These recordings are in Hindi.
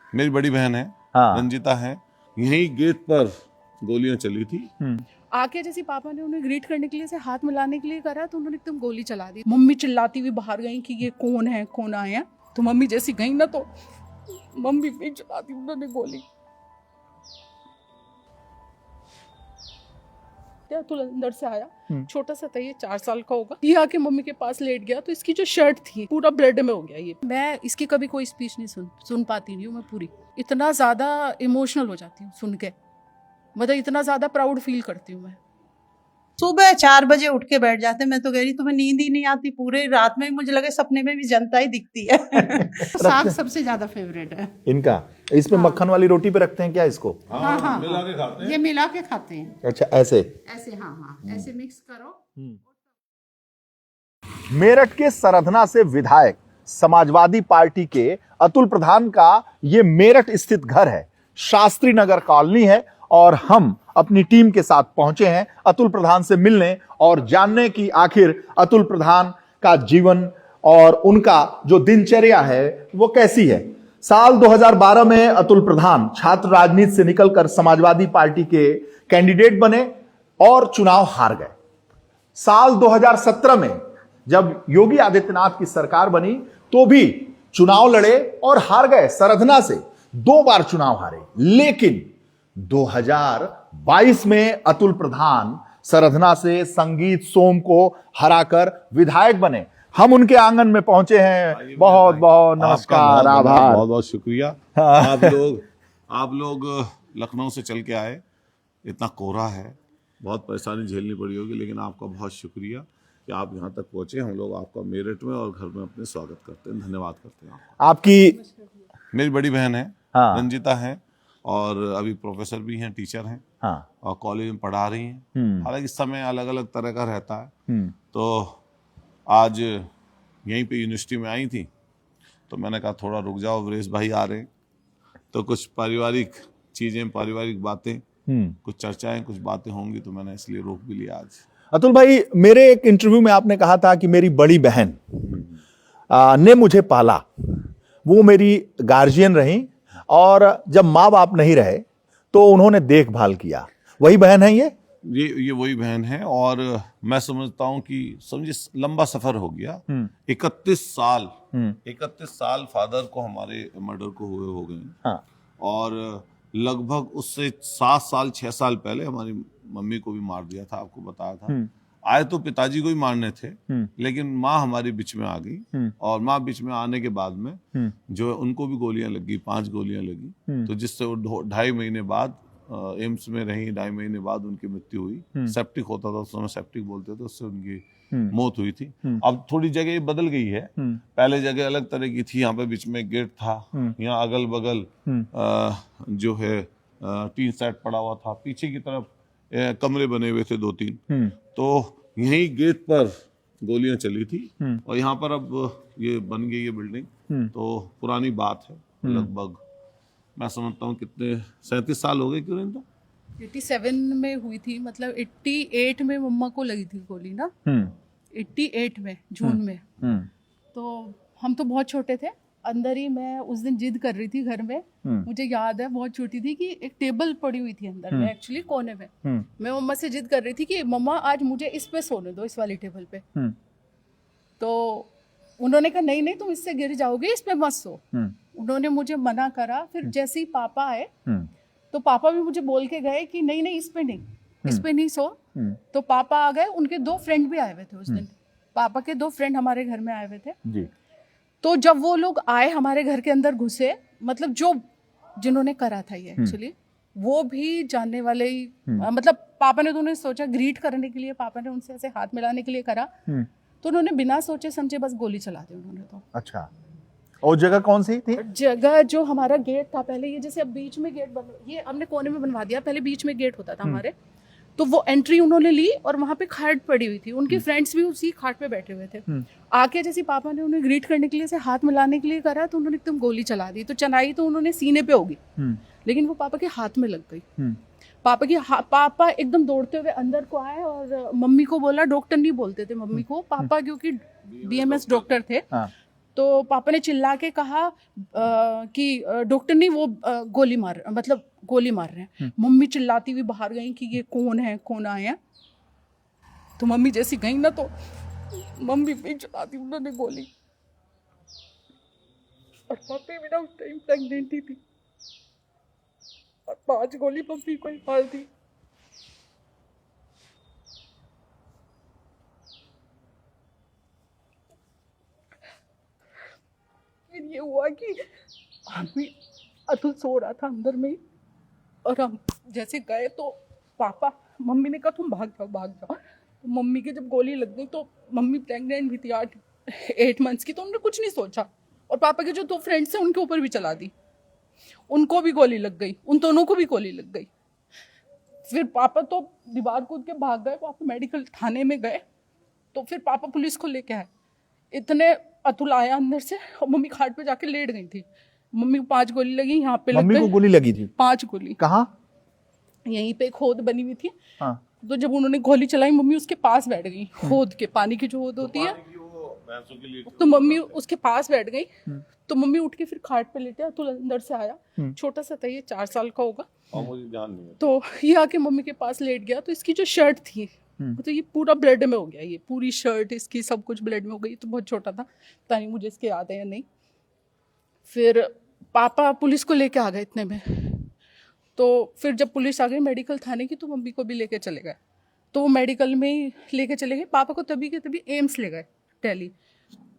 मेरी बड़ी बहन है, रंजिता है, यही गेट पर गोलियां चली थी। आके जैसे पापा ने उन्हें ग्रीट करने के लिए से हाथ मिलाने के लिए करा तो उन्होंने एकदम गोली चला दी। मम्मी चिल्लाती हुई बाहर गई कि ये कौन है, कौन आया। तो मम्मी जैसी गई ना तो मम्मी भी चला दी उन्होंने गोली। तो अंदर से आया, छोटा सा था, ये 4 साल का होगा। ये आके मम्मी के पास लेट गया तो इसकी जो शर्ट थी पूरा ब्लड में हो गया। ये मैं इसकी कभी कोई स्पीच नहीं सुन पाती नहीं हूँ मैं पूरी। इतना ज्यादा इमोशनल हो जाती हूँ सुन के, मतलब इतना ज्यादा प्राउड फील करती हूँ मैं। सुबह 4 बजे उठ के बैठ जाते। मैं तो कह रही तुम्हें नींद ही नहीं आती पूरे रात में। मुझे लगे सपने में भी जनता ही दिखती है। साग सबसे ज्यादा फेवरेट है इनका। इसमें मक्खन वाली रोटी पे रखते हैं क्या इसको? हाँ, मिला के खाते हैं। ये मिला के खाते हैं। अच्छा, ऐसे हाँ, ऐसे मिक्स करो। मेरठ के सरधना से विधायक समाजवादी पार्टी के अतुल प्रधान का ये मेरठ स्थित घर है, शास्त्री नगर कॉलोनी है। और हम अपनी टीम के साथ पहुंचे हैं अतुल प्रधान से मिलने और जानने की आखिर अतुल प्रधान का जीवन और उनका जो दिनचर्या है वो कैसी है। साल 2012 में अतुल प्रधान छात्र राजनीति से निकलकर समाजवादी पार्टी के कैंडिडेट बने और चुनाव हार गए। साल 2017 में जब योगी आदित्यनाथ की सरकार बनी तो भी चुनाव लड़े और हार गए। सरधना से 2 बार चुनाव हारे, लेकिन 2022 में अतुल प्रधान सरधना से संगीत सोम को हराकर विधायक बने। हम उनके आंगन में पहुंचे हैं। बहुत बहुत नमस्कार, आभार, बहुत बहुत शुक्रिया। आप लोग लखनऊ से चल के आए, इतना कोहरा है, बहुत परेशानी झेलनी पड़ी होगी, लेकिन आपका बहुत शुक्रिया कि आप यहाँ तक पहुंचे। हम लोग आपका मेरठ में और घर में अपने स्वागत करते हैं, धन्यवाद करते हैं आपकी। मेरी बड़ी बहन है, रंजिता है, और अभी प्रोफेसर भी हैं, टीचर हैं, और कॉलेज में पढ़ा रही हैं। हालांकि समय अलग अलग तरह का रहता है। तो आज यहीं पे यूनिवर्सिटी में आई थी तो मैंने कहा थोड़ा रुक जाओ, वरेश भाई आ रहे हैं, तो कुछ पारिवारिक चीजें, पारिवारिक बातें, कुछ चर्चाएं, कुछ बातें होंगी, तो मैंने इसलिए रोक भी लिया आज। अतुल भाई, मेरे एक इंटरव्यू में आपने कहा था कि मेरी बड़ी बहन ने मुझे पाला, वो मेरी गार्जियन रही, और जब माँ बाप नहीं रहे तो उन्होंने देखभाल किया। वही बहन है ये वही बहन है। और मैं समझता हूँ कि समझिए लंबा सफर हो गया। 31 साल फादर को, हमारे मर्डर को हुए हो गए। और लगभग उससे 7 साल 6 साल पहले हमारी मम्मी को भी मार दिया था, आपको बताया था। आए तो पिताजी को ही मारने थे, लेकिन माँ हमारी बीच में आ गई, और माँ बीच में आने के बाद में जो उनको भी गोलियां लगी, 5 गोलियां लगी, तो जिससे वो 2.5 महीने बाद एम्स में रही। 2.5 महीने बाद उनकी मृत्यु हुई। सेप्टिक होता था उस समय, सेप्टिक बोलते थे, उससे उनकी मौत हुई थी। अब थोड़ी जगह बदल गई है, पहले जगह अलग तरह की थी, यहाँ पे बीच में गेट था, यहाँ अगल बगल जो है टीन सेट पड़ा हुआ था, पीछे की तरफ कमरे बने हुए थे 2-3। तो यही गेट पर गोलियां चली थी, और यहाँ पर अब ये बन गई है बिल्डिंग। तो पुरानी बात है, लगभग मैं समझता हूँ कितने 37 साल हो गए, क्यों नहीं? तो 87 में हुई थी, मतलब 88 में मम्मा को लगी थी गोली ना, 88 में जून में। तो हम तो बहुत छोटे थे, अंदर ही मैं उस दिन जिद कर रही थी घर में। मुझे याद है, बहुत छोटी थी, कि एक टेबल पड़ी हुई थी अंदर में, एक्चुअली कोने में। मैं मम्मा से जिद कर रही थी कि मम्मा आज मुझे इस पे सोने दो, इस वाली टेबल पे। तो उन्होंने कहा नहीं नहीं, तुम इससे गिर जाओगे, इस पे मत सो। उन्होंने मुझे मना करा। फिर जैसे ही पापा आए तो पापा भी मुझे बोल के गए कि नहीं नहीं, इस पे नहीं, इस पे नहीं सो। तो पापा आ गए, उनके 2 फ्रेंड भी आए हुए थे उस दिन। पापा के 2 फ्रेंड हमारे घर में आए हुए थे जी। तो जब वो लोग आए, हमारे घर के अंदर घुसे, मतलब जिन्होंने करा था ये एक्चुअली, वो भी जानने वाले ही, मतलब पापा ने तो उन्हें सोचा ग्रीट करने के लिए, पापा ने उनसे ऐसे हाथ मिलाने के लिए करा, तो उन्होंने बिना सोचे समझे बस गोली चला दी उन्होंने। तो अच्छा, और जगह कौन सी थी? जगह जो हमारा गेट था पहले, ये जैसे अब बीच में गेट ये हमने कोने में बनवा दिया, पहले बीच में गेट होता था हमारे। तो वो एंट्री उन्होंने ली, और वहाँ पे खाट पड़ी हुई थी, उनके फ्रेंड्स भी उसी खाट पे बैठे हुए थे। आके जैसे पापा ने उन्हें ग्रीट करने के लिए से हाथ मिलाने के लिए करा, तो उन्होंने एकदम गोली चला दी। तो चलाई तो उन्होंने सीने पे होगी, लेकिन वो पापा के हाथ में लग गई। पापा एकदम दौड़ते हुए अंदर को आए और मम्मी को बोला, डॉक्टर नहीं बोलते थे मम्मी को, पापा क्योंकि BMS डॉक्टर थे, तो पापा ने चिल्ला के कहा कि डॉक्टर नहीं वो गोली मार रहे हैं। मम्मी चिल्लाती हुई बाहर गई कि ये कौन है, कौन आए हैं। तो मम्मी जैसी गई ना तो मम्मी पे चलाती उन्होंने गोली। और पापी भी ना उस टाइम प्रेग्नेंट ही थी और 5 गोली मम्मी को ही मार दी। फिर ये हुआ कि अतुल सो रहा था अंदर में और हम जैसे गए तो पापा मम्मी ने कहा तुम भाग जाओ। तो मम्मी की जब गोली लग गई तो मम्मी प्रेग्नेंट भी थी 8 मंथ्स की, तो उन्होंने कुछ नहीं सोचा और पापा के जो 2 फ्रेंड्स थे उनके ऊपर भी चला दी, उनको भी गोली लग गई, उन दोनों को भी गोली लग गई। फिर पापा तो दीवार कूद के भाग गए। पापा मेडिकल थाने में गए तो फिर पापा पुलिस को लेके आए। इतने अतुल आया अंदर से और मम्मी खाट पे जाके लेट गई थी। मम्मी को 5 गोली लगी, यहाँ पे मम्मी को गोली लगी थी 5 गोली। कहाँ? यहीं पे खोद बनी हुई थी। हाँ। तो जब उन्होंने गोली चलाई मम्मी उसके पास बैठ गई, खोद के पानी की जो खोद होती है, तो मम्मी उसके पास बैठ गई। तो मम्मी उठ के फिर खाट पे लेटे, अतुल अंदर से आया, छोटा सा था ये, 4 साल का होगा, मुझे ध्यान नहीं है। तो ये आके मम्मी के पास लेट गया। तो इसकी जो शर्ट थी तो ये पूरा ब्लड में हो गया, ये पूरी शर्ट इसकी सब कुछ ब्लड में हो गई। तो बहुत छोटा था, पता नहीं मुझे इसके याद है या नहीं। फिर पापा पुलिस को लेके आ गए इतने में। तो फिर जब पुलिस आ गई मेडिकल थाने की तो मम्मी को भी लेके चले गए। तो वो मेडिकल में ही लेके चले गए। पापा को तभी के तभी एम्स ले गए दिल्ली,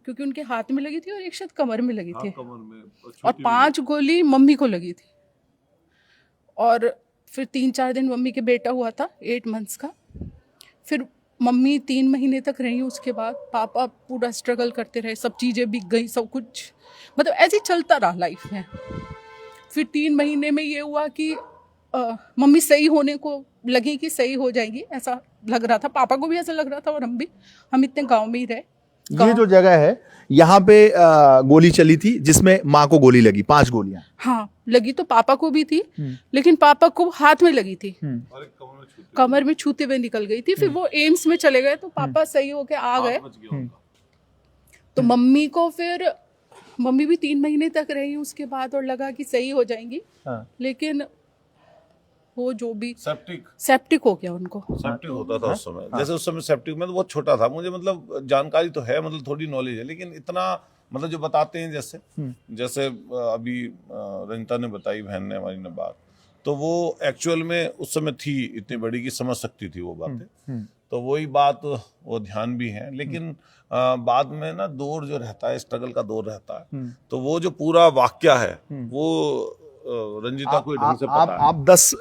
क्योंकि उनके हाथ में लगी थी और एक शायद कमर में लगी थी, और 5 गोली मम्मी को लगी थी। और फिर 3-4 दिन मम्मी के बेटा हुआ था 8 मंथ्स का। फिर मम्मी 3 महीने तक रही। उसके बाद पापा पूरा स्ट्रगल करते रहे, सब चीज़ें बिक गई, सब कुछ मतलब ऐसे ही चलता रहा लाइफ में। फिर 3 महीने में ये हुआ कि मम्मी सही होने को लगी कि सही हो जाएगी, ऐसा लग रहा था, पापा को भी ऐसा लग रहा था। और हम इतने गांव में ही रहे। ये जो जगह है यहाँ पे गोली चली थी जिसमें माँ को गोली लगी, 5 गोलियां। हाँ लगी तो पापा को भी थी, लेकिन पापा को हाथ में लगी थी, कमर में छूते हुए निकल गई थी। फिर वो एम्स में चले गए तो पापा सही होके आ गए। तो मम्मी को फिर मम्मी भी 3 महीने तक रही उसके बाद, और लगा कि सही हो जाएंगी। लेकिन वो जो भी सेप्टिक हो गया उनको। सेप्टिक होता था उस समय। जैसे उस समय सेप्टिक में तो बहुत छोटा था, मुझे मतलब जानकारी तो है, मतलब थोड़ी नॉलेज है, लेकिन इतना मतलब जो बताते हैं जैसे अभी रंजिता ने बताई, बहन ने हमारी ने बात, तो वो एक्चुअल में उस समय थी इतनी बड़ी की समझ सकती थी वो बातें। तो वही बात, वो ध्यान भी है। लेकिन बाद में ना दौर जो रहता है, स्ट्रगल का दौर रहता है, तो वो जो पूरा वाक्या है वो रंजिता को ढंग से पता है। आप 10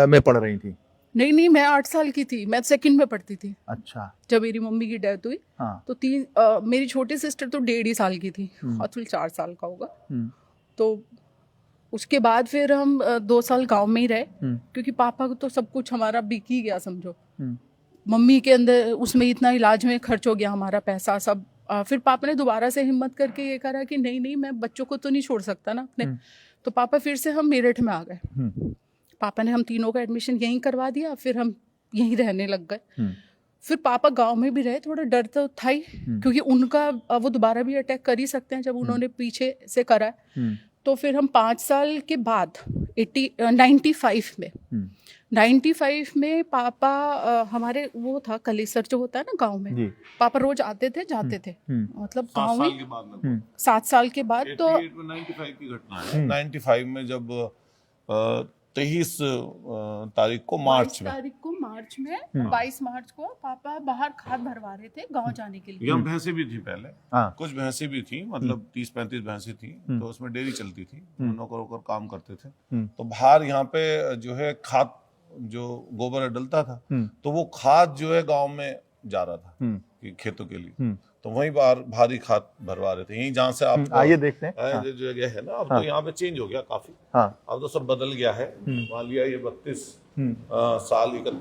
में पढ़ रही थी? नहीं, मैं 8 साल की थी, मैं 2nd में पढ़ती थी। अच्छा। जब मेरी मम्मी की डेथ हुई। हाँ। तो मेरी छोटी सिस्टर तो 1.5 साल की थी, अतुल 4 साल का होगा। तो उसके बाद फिर हम 2 साल गांव में ही रहे, क्योंकि पापा को तो सब कुछ हमारा बिक ही गया समझो। मम्मी के अंदर उसमें इतना इलाज में खर्च हो गया हमारा पैसा सब। फिर पापा ने दोबारा से हिम्मत करके ये करा कि नहीं मैं बच्चों को तो नहीं छोड़ सकता ना अपने। तो पापा फिर से हम मेरठ में आ गए। पापा ने हम तीनों का एडमिशन यहीं करवा दिया, फिर हम यहीं रहने लग गए। फिर पापा गांव में भी रहे, थोड़ा डर तो था ही, क्योंकि उनका वो दोबारा भी अटैक कर ही सकते हैं जब उन्होंने पीछे से करा है। तो फिर हम 5 साल के बाद 95 में पापा हमारे वो था कलेसर जो होता है ना गांव में, पापा रोज आते थे जाते थे, मतलब गांव में 7 साल के बाद। तो 95 की घटना है। 95 में जब 23 तारीख को मार्च में 22 मार्च को पापा बाहर खाद भरवा रहे थे गांव जाने के लिए। यम भैंसें भी थी पहले, कुछ भैंसें भी थी, मतलब 30-35 भैंसें थी। तो उसमें डेयरी चलती थी, नौकर वोकर काम करते थे। तो बाहर यहाँ पे जो है खाद, जो गोबर डलता था, तो वो खाद जो है गांव में जा रहा था खेतों के लिए। तो वहीं बाहर भारी खाद भरवा रहे थे, यहीं जहाँ से आप आइए देखते हैं। जो जगह है ना, अब तो यहाँ पे चेंज हो गया काफी। अब तो सब बदल गया है। मान लिया ये 31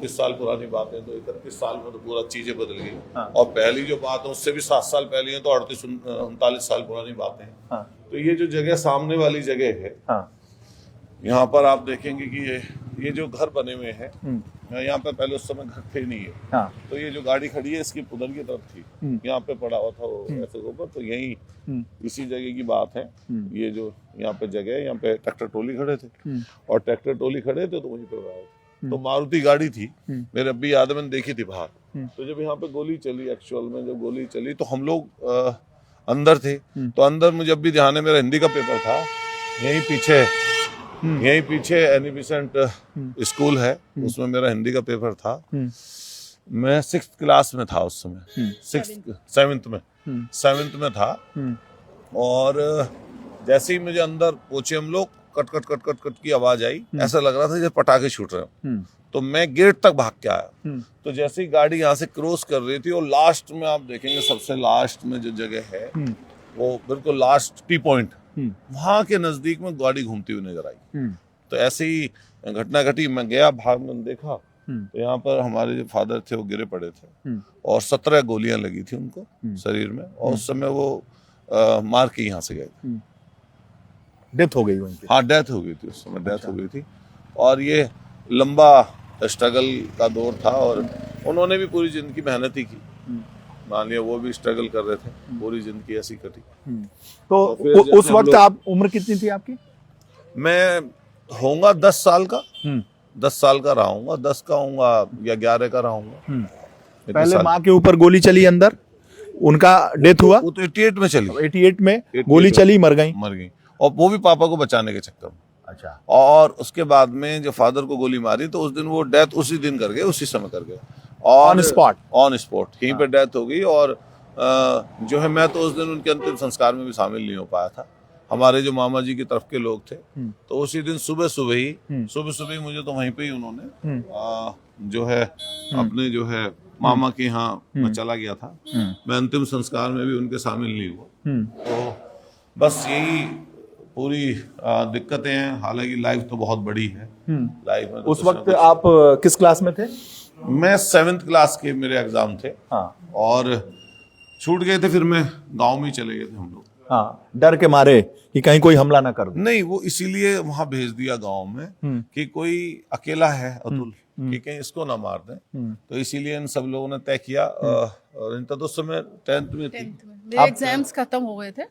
साल पुरानी बात है, तो 31 साल में तो पूरा चीजें बदल गई। और पहली जो बात है उससे भी 7 साल पहले है, तो 38-39 साल पुरानी बातें हैं। तो ये जो जगह सामने वाली जगह है, यहाँ पर आप देखेंगे कि ये ये जो घर बने हुए हैं, यहाँ पे पहले उस समय घर थे नहीं है। हाँ। तो ये जो गाड़ी खड़ी है इसकी उधर की तरफ थी, यहाँ पे पड़ा हुआ था वो ऐसे ऊपर। तो यही इसी जगह की बात है। ये जो यहाँ पे जगह है, यहाँ पे ट्रैक्टर ट्रॉली खड़े थे और ट्रैक्टर ट्रॉली खड़े थे तो वहीं पे आए थे। तो मारुति गाड़ी थी, मेरे अभी याद है, मैंने देखी थी बाहर। तो जब यहाँ पे गोली चली, एक्चुअल में जब गोली चली तो हम लोग अंदर थे। तो अंदर मुझे अब भी ध्यान है, मेरा हिंदी का पेपर था। यहीं पीछे एनी बिसेंट स्कूल है, उसमें मेरा हिंदी का पेपर था। मैं 6th क्लास में था उस समय, 7th में था। और जैसे ही मुझे अंदर पहुंचे हम लोग, cut cut cut cut cut की आवाज आई, ऐसा लग रहा था जैसे पटाखे छूट रहे हो। तो मैं गेट तक भाग के आया। तो जैसे ही गाड़ी यहाँ से क्रॉस कर रही थी, और लास्ट में आप देखेंगे, सबसे लास्ट में जो जगह है वो बिल्कुल लास्ट टी पॉइंट, वहां के नजदीक में गाड़ी घूमती हुई नजर आई। तो ऐसे ही घटना घटी। मैं गया, भाग में देखा तो यहाँ पर हमारे जो फादर थे वो गिरे पड़े थे और 17 गोलियां लगी थी उनको शरीर में। और उस समय वो मार के यहाँ से गए थे। डेथ हो गई उनकी? हाँ, डेथ हो गई थी उस समय, डेथ हो गई थी। और ये लंबा स्ट्रगल का दौर था और उन्होंने भी पूरी जिंदगी मेहनत ही की। मान लिया वो भी स्ट्रगल कर रहे थे, पूरी जिंदगी ऐसी कटी। तो उस वक्त आप उम्र कितनी थी आपकी? मैं होऊंगा 10 साल का, 10 साल का रहूंगा, 10 का होऊंगा या 11 का रहूंगा। पहले माँ के ऊपर गोली चली अंदर, उनका डेथ हुआ? वो तो 88 में चली, 88 में गोली चली, मर गई। और वो भी पापा को बचाने के चक्कर में। अच्छा। और उसके बाद में जब फादर को गोली मारी तो उस दिन वो डेथ उसी दिन कर गए, उसी समय कर गए। ऑन स्पॉट यहीं पे डेथ हो गई। और जो है, मैं तो उस दिन उनके अंतिम संस्कार में भी शामिल नहीं हो पाया था। हमारे जो मामा जी की तरफ के लोग थे, तो उसी दिन सुबह ही मुझे तो वहीं पे ही उन्होंने जो है अपने जो है मामा के यहाँ मैं चला गया था। मैं अंतिम संस्कार में भी उनके शामिल नहीं हुआ। तो बस यही पूरी दिक्कतें हैं। हालांकि लाइफ तो बहुत बड़ी है। लाइफ में उस वक्त आप किस क्लास में थे? मैं 7th क्लास के मेरे एग्जाम थे। हाँ। और छूट गए थे, फिर मैं गांव में चले गए थे हम लोग। हाँ, डर के मारे कि कहीं कोई हमला ना कर दे। नहीं, वो इसीलिए वहां भेज दिया गांव में कि कोई अकेला है अतुल, कि कहीं इसको ना मार दें। तो इसीलिए इन सब लोगों ने तय किया। और इन तो उस समय 10th में थी। मेरे एग्जाम्स खत्म हो गए थे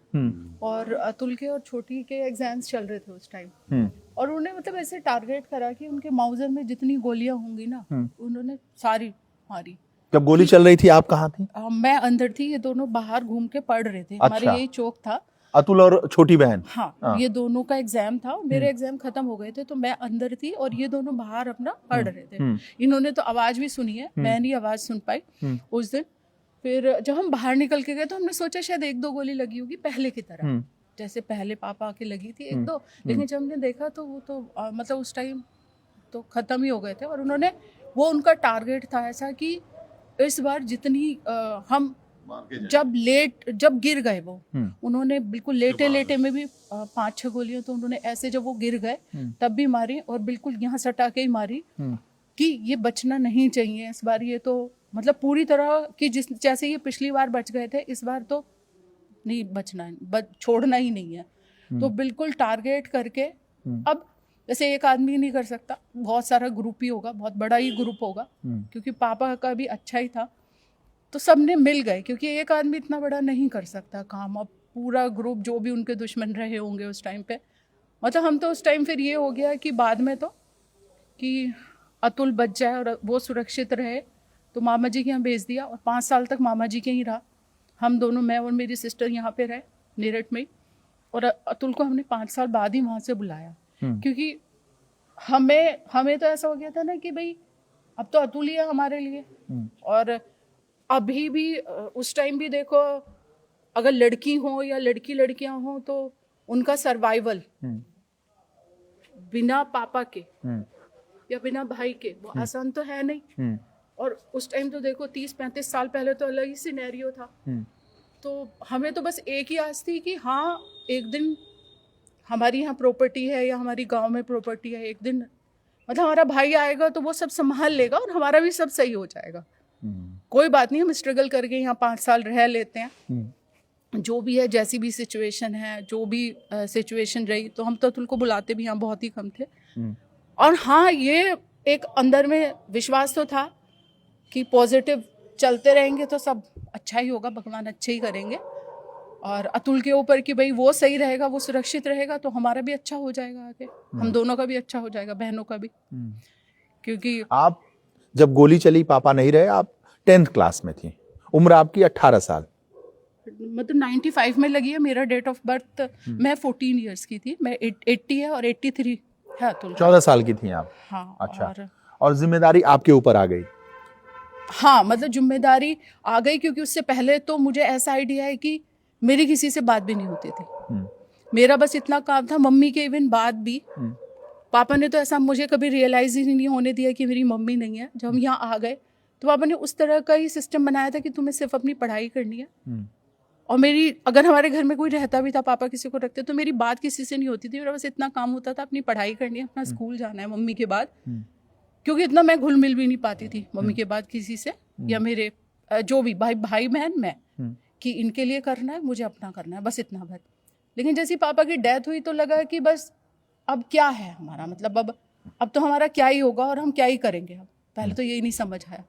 और अतुल के और छोटी के एग्जाम्स चल रहे थे उस टाइम। और उन्हें मतलब ऐसे टारगेट करा कि उनके माउजर में जितनी गोलियां होंगी ना, उन्होंने सारी मारी। जब गोली चल रही थी आप कहाँ थी? मैं अंदर थी, ये दोनों बाहर घूम के पढ़ रहे थे। हमारे यही चौक था। अतुल और छोटी बहन? हाँ, ये दोनों का एग्जाम था। मेरे एग्जाम खत्म हो गए थे तो मैं अंदर थी और ये दोनों बाहर अपना पढ़ रहे थे। इन्होंने तो आवाज भी सुनी है, मैं नहीं आवाज सुन पाई उस दिन। फिर जब हम बाहर निकल के गए तो हमने सोचा शायद 1-2 गोली लगी होगी पहले की तरह, जैसे पहले पापा आके लगी थी 1-2। लेकिन जब हमने देखा तो वो तो मतलब उस टाइम तो खत्म ही हो गए थे। और उनका टारगेट था ऐसा कि इस बार जितनी हम जब गिर गए वो, उन्होंने बिल्कुल लेटे में भी 5-6 गोलियां तो उन्होंने ऐसे, जब वो गिर गए तब भी मारी और बिल्कुल यहाँ सटा के ही मारी कि ये बचना नहीं चाहिए इस बार। ये तो मतलब पूरी तरह कि जैसे ये पिछली बार बच गए थे, इस बार तो नहीं बचना है, छोड़ना ही नहीं है। तो बिल्कुल टारगेट करके, अब जैसे एक आदमी नहीं कर सकता, बहुत सारा ग्रुप ही होगा, बहुत बड़ा ही ग्रुप होगा, क्योंकि पापा का भी अच्छा ही था। तो सबने मिल गए, क्योंकि एक आदमी इतना बड़ा नहीं कर सकता काम। अब पूरा ग्रुप जो भी उनके दुश्मन रहे होंगे उस टाइम पे, मतलब हम तो उस टाइम फिर ये हो गया कि बाद में तो कि अतुल बच जाए और वो सुरक्षित रहे, तो मामा जी के यहाँ भेज दिया। और 5 साल तक मामा जी के ही रहा। हम दोनों, मैं और मेरी सिस्टर यहाँ पे रहे मेरठ में। और अतुल को हमने 5 साल बाद ही वहाँ से बुलाया, क्योंकि हमें तो ऐसा हो गया था ना कि भाई अब तो अतुल ही है हमारे लिए। और अभी भी उस टाइम भी देखो, अगर लड़की हो या लड़कियां हो तो उनका सर्वाइवल बिना पापा के या बिना भाई के वो आसान तो है नहीं। और उस टाइम तो देखो 30-35 साल पहले तो अलग ही सिनेरियो था। तो हमें तो बस एक ही आस थी कि हाँ, एक दिन हमारी यहाँ प्रॉपर्टी है या हमारी गांव में प्रॉपर्टी है, एक दिन मतलब हमारा भाई आएगा तो वो सब संभाल लेगा और हमारा भी सब सही हो जाएगा। कोई बात नहीं, हम स्ट्रगल करके यहाँ 5 साल रह लेते हैं, जो भी है, जैसी भी सिचुएशन है, जो भी सिचुएशन रही। तो हम तो अतुल को बुलाते भी यहाँ बहुत ही कम थे। और हाँ, ये एक अंदर में विश्वास तो था कि पॉजिटिव चलते रहेंगे तो सब अच्छा ही होगा, भगवान अच्छे ही करेंगे। और अतुल के ऊपर कि भाई वो सही रहेगा, वो सुरक्षित रहेगा तो हमारा भी अच्छा हो जाएगा आगे, हम दोनों का भी अच्छा हो जाएगा, बहनों का भी। क्योंकि आप जब गोली चली पापा नहीं रहे, आप 10th क्लास में थी, उम्र आपकी 18 साल। मतलब 95 में लगी है, मेरा डेट ऑफ बर्थ, मैं 14 इयर्स की थी, मैं 80 है और 83 है अतुल। 14 साल की थी आप। हाँ। अच्छा। और जिम्मेदारी आपके ऊपर आ गई। हाँ, मतलब जिम्मेदारी आ गई, क्योंकि उससे पहले तो मुझे ऐसा आइडिया है कि मेरी किसी से बात भी नहीं होती थी। मेरा बस इतना काम था, मम्मी के इवन बाद भी पापा ने तो ऐसा मुझे कभी रियलाइज ही नहीं होने दिया कि मेरी मम्मी नहीं है। जब हम यहाँ आ गए तो पापा ने उस तरह का ही सिस्टम बनाया था कि तुम्हें सिर्फ अपनी पढ़ाई करनी है। और मेरी, अगर हमारे घर में कोई रहता भी था, पापा किसी को रखते, तो मेरी बात किसी से नहीं होती थी। मेरा बस इतना काम होता था, अपनी पढ़ाई करनी है, अपना स्कूल जाना है मम्मी के बाद, क्योंकि इतना मैं घुल मिल भी नहीं पाती थी मम्मी के बाद किसी से, या मेरे जो भी भाई बहन, मैं कि इनके लिए करना है, मुझे अपना करना है, बस इतना बात। लेकिन जैसे पापा की डेथ हुई तो लगा कि बस अब क्या है हमारा, मतलब अब तो हमारा क्या ही होगा और हम क्या ही करेंगे। अब पहले तो यही नहीं समझ आया।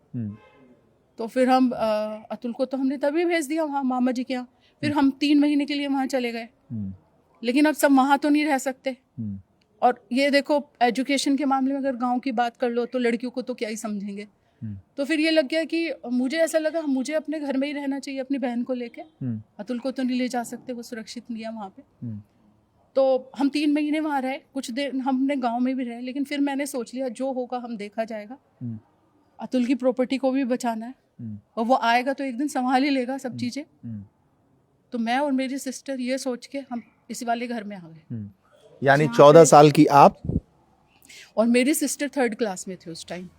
तो फिर हम अतुल को तो हमने तभी भेज दिया वहाँ मामा जी के यहाँ। फिर हम 3 महीने के लिए वहाँ चले गए। लेकिन अब सब वहाँ तो नहीं रह सकते। और ये देखो, एजुकेशन के मामले में अगर गांव की बात कर लो तो लड़कियों को तो क्या ही समझेंगे। तो फिर ये लग गया कि मुझे ऐसा लगा मुझे अपने घर में ही रहना चाहिए अपनी बहन को लेके। अतुल को तो नहीं ले जा सकते, वो सुरक्षित नहीं है वहाँ पे। तो हम 3 महीने वहाँ रहे, कुछ देर हमने गांव में भी रहे, लेकिन फिर मैंने सोच लिया जो होगा हम देखा जाएगा। अतुल की प्रॉपर्टी को भी बचाना है, और वो आएगा तो एक दिन संभाल ही लेगा सब चीज़ें। तो मैं और मेरी सिस्टर ये सोच के हम इसी वाले घर में आ गए। यानी 14 साल की आप, और मेरी सिस्टर 3rd क्लास में थी उस टाइम।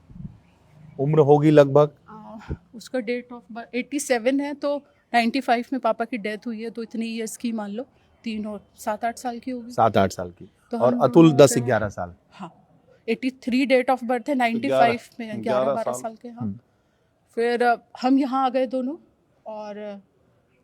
उम्र होगी लगभग, उसका डेट ऑफ बर्थ 87 है, तो 95 में पापा की डेथ हुई है, तो इतनी ईयर्स की मान लो 3 और 7-8 साल की होगी। 7-8 साल की। तो और अतुल 10-11 साल। हाँ, 83 डेट ऑफ बर्थ है, 95 में 11-12 साल के। हाँ। फिर हम यहाँ आ गए दोनों, और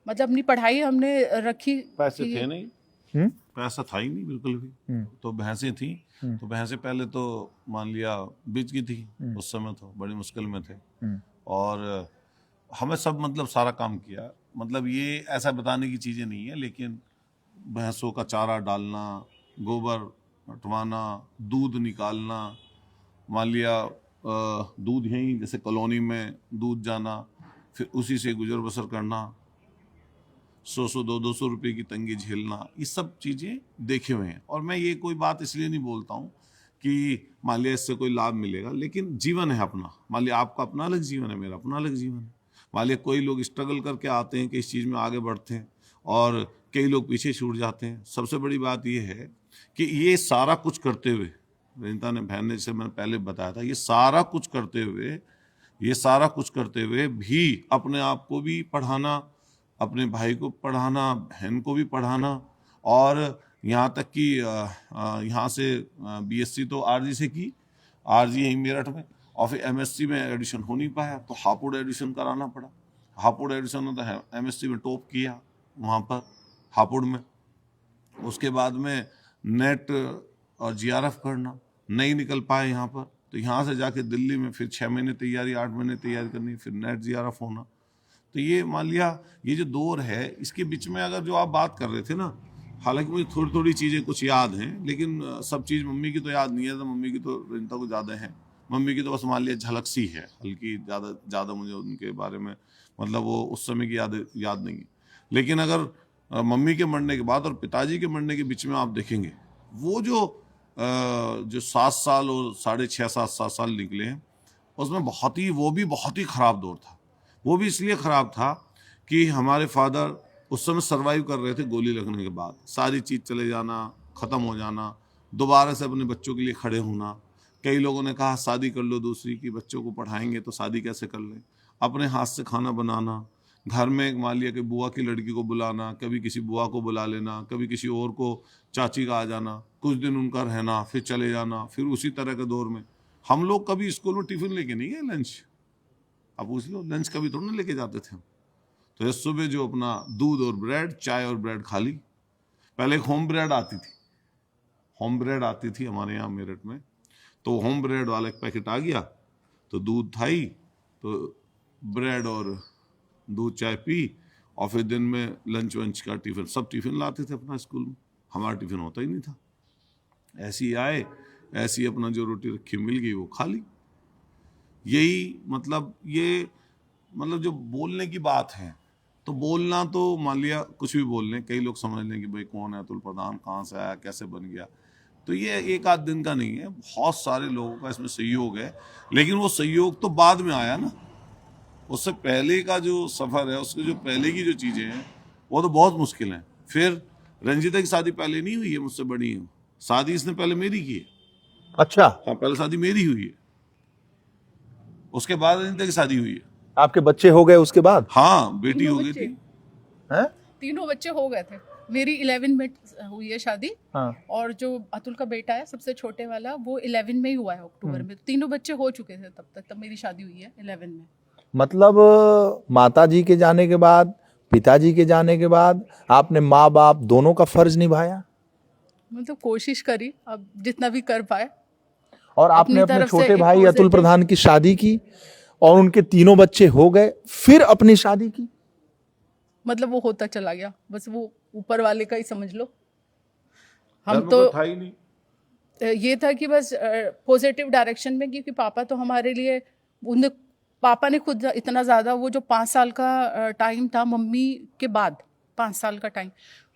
मतलब अपनी पढ़ाई हमने रखी। पैसे थे नहीं, पैसा था ही नहीं बिल्कुल भी। तो भैंसें थी, तो भैंसें पहले तो मान लिया बीच की थी, उस समय तो बड़ी मुश्किल में थे। और हमें सब मतलब सारा काम किया, मतलब ये ऐसा बताने की चीज़ें नहीं है, लेकिन भैंसों का चारा डालना, गोबर हटवाना, दूध निकालना, मान लिया दूध यहीं जैसे कॉलोनी में दूध जाना, फिर उसी से गुजर बसर करना, 100 200 रुपये की तंगी झेलना, ये सब चीज़ें देखे हुए हैं। और मैं ये कोई बात इसलिए नहीं बोलता हूँ कि मान लिया इससे कोई लाभ मिलेगा, लेकिन जीवन है अपना। मान लिया आपका अपना अलग जीवन है, मेरा अपना अलग जीवन है। मान लिया कोई लोग स्ट्रगल करके आते हैं कि इस चीज़ में आगे बढ़ते हैं, और कई लोग पीछे छूट जाते हैं। सबसे बड़ी बात ये है कि ये सारा कुछ करते हुए, रंजिता ने, बहन ने, जैसे मैंने पहले बताया था, ये सारा कुछ करते हुए भी अपने आप को भी पढ़ाना, अपने भाई को पढ़ाना, बहन को भी पढ़ाना, और यहाँ तक कि यहाँ से BSc तो RG से की, RG यहीं मेरठ में, और फिर MSc में एडिशन हो नहीं पाया तो हापुड़ एडिशन कराना पड़ा। हापुड़ एडिशन में तो MSc में टॉप किया वहाँ पर हापुड़ में। उसके बाद में नेट और GRF करना, नहीं निकल पाए यहाँ पर, तो यहाँ से जाके दिल्ली में फिर 6 महीने तैयारी, 8 महीने तैयारी करनी, फिर नेट GRF होना। तो ये मान लिया ये जो दौर है, इसके बीच में अगर जो आप बात कर रहे थे ना, हालांकि मुझे थोड़ी थोड़ी चीज़ें कुछ याद हैं, लेकिन सब चीज़ मम्मी की तो याद नहीं है। तो मम्मी की तो रंजिता को ज़्यादा है, मम्मी की तो बस मान लिया झलक सी है हल्की, ज़्यादा मुझे उनके बारे में मतलब वो उस समय की याद नहीं है। लेकिन अगर मम्मी के मरने के बाद और पिताजी के मरने के बीच में आप देखेंगे, वो जो 7 साल और 6.5-7 साल निकले हैं, उसमें वो भी बहुत ही ख़राब दौर था। वो भी इसलिए ख़राब था कि हमारे फादर उस समय सर्वाइव कर रहे थे गोली लगने के बाद, सारी चीज़ चले जाना, ख़त्म हो जाना, दोबारा से अपने बच्चों के लिए खड़े होना। कई लोगों ने कहा शादी कर लो दूसरी की, बच्चों को पढ़ाएंगे तो शादी कैसे कर लें, अपने हाथ से खाना बनाना, घर में मान लिया कि बुआ की लड़की को बुलाना, कभी किसी बुआ को बुला लेना, कभी किसी और को चाची का आ जाना, कुछ दिन उनका रहना, फिर चले जाना। फिर उसी तरह के दौर में हम लोग कभी स्कूल में टिफ़िन लेके नहीं गए, लंच आप पूछ लो, लंच कभी थोड़ा ना लेके जाते थे हम। तो ये सुबह जो अपना दूध और ब्रेड, चाय और ब्रेड खा ली। पहले एक होम ब्रेड आती थी हमारे यहाँ मेरठ में, तो होम ब्रेड वाला एक पैकेट आ गया, तो दूध था ही, तो ब्रेड और दूध चाय पी, और फिर दिन में लंच वंच का टिफिन, सब टिफिन लाते थे अपना स्कूल में, हमारा टिफिन होता ही नहीं था। ऐसे ही आए, ऐसी अपना जो रोटी रखी मिल गई वो खा ली। यही मतलब, ये मतलब जो बोलने की बात है, तो बोलना तो मान लिया कुछ भी बोल लें, कई लोग समझ लें कि भाई कौन है अतुल प्रधान, कहाँ से आया, कैसे बन गया, तो ये एक आध दिन का नहीं है, बहुत सारे लोगों का इसमें सहयोग है। लेकिन वो सहयोग तो बाद में आया ना, उससे पहले का जो सफर है, उसके जो पहले की जो चीजें हैं वो तो बहुत मुश्किल हैं। फिर रंजीता की शादी पहले नहीं हुई है, मुझसे बड़ी है, शादी इसने पहले मेरी की है। अच्छा, हाँ, पहले शादी मेरी हुई है, उसके बाद रंजीता की शादी हुई है। आपके बच्चे हो गए उसके बाद? हाँ, बेटी हो गई बच्चे। थी। हैं? तीनों बच्चे हो गए थे। मेरी 11 में हुई है शादी, हाँ। और जो अतुल का बेटा है सबसे छोटे वाला, वो 11 में ही हुआ है, अक्टूबर में। तीनों बच्चे हो चुके थे तब मेरी शादी हुई है 11 में। मतलब माताजी के जाने के बाद, पिताजी के जाने के बाद आपने माँ बाप दोनों का फर्ज निभाया, मतलब कोशिश करी अब जितना भी कर पाए। और आपने अपनी अपने तरफ से छोटे एक भाई अतुल positive- प्रधान की शादी की, और उनके तीनों बच्चे हो गए, फिर अपनी शादी की। मतलब वो होता चला गया, बस वो ऊपर वाले का ही समझ लो। घर हम में तो कोई था ही नहीं। ये था कि बस पॉजिटिव डायरेक्शन में, क्योंकि पापा तो हमारे लिए, उन्हें पापा ने खुद इतना ज़्यादा, वो जो 5 साल का टाइम था मम्मी के बाद, 5 साल का टाइम,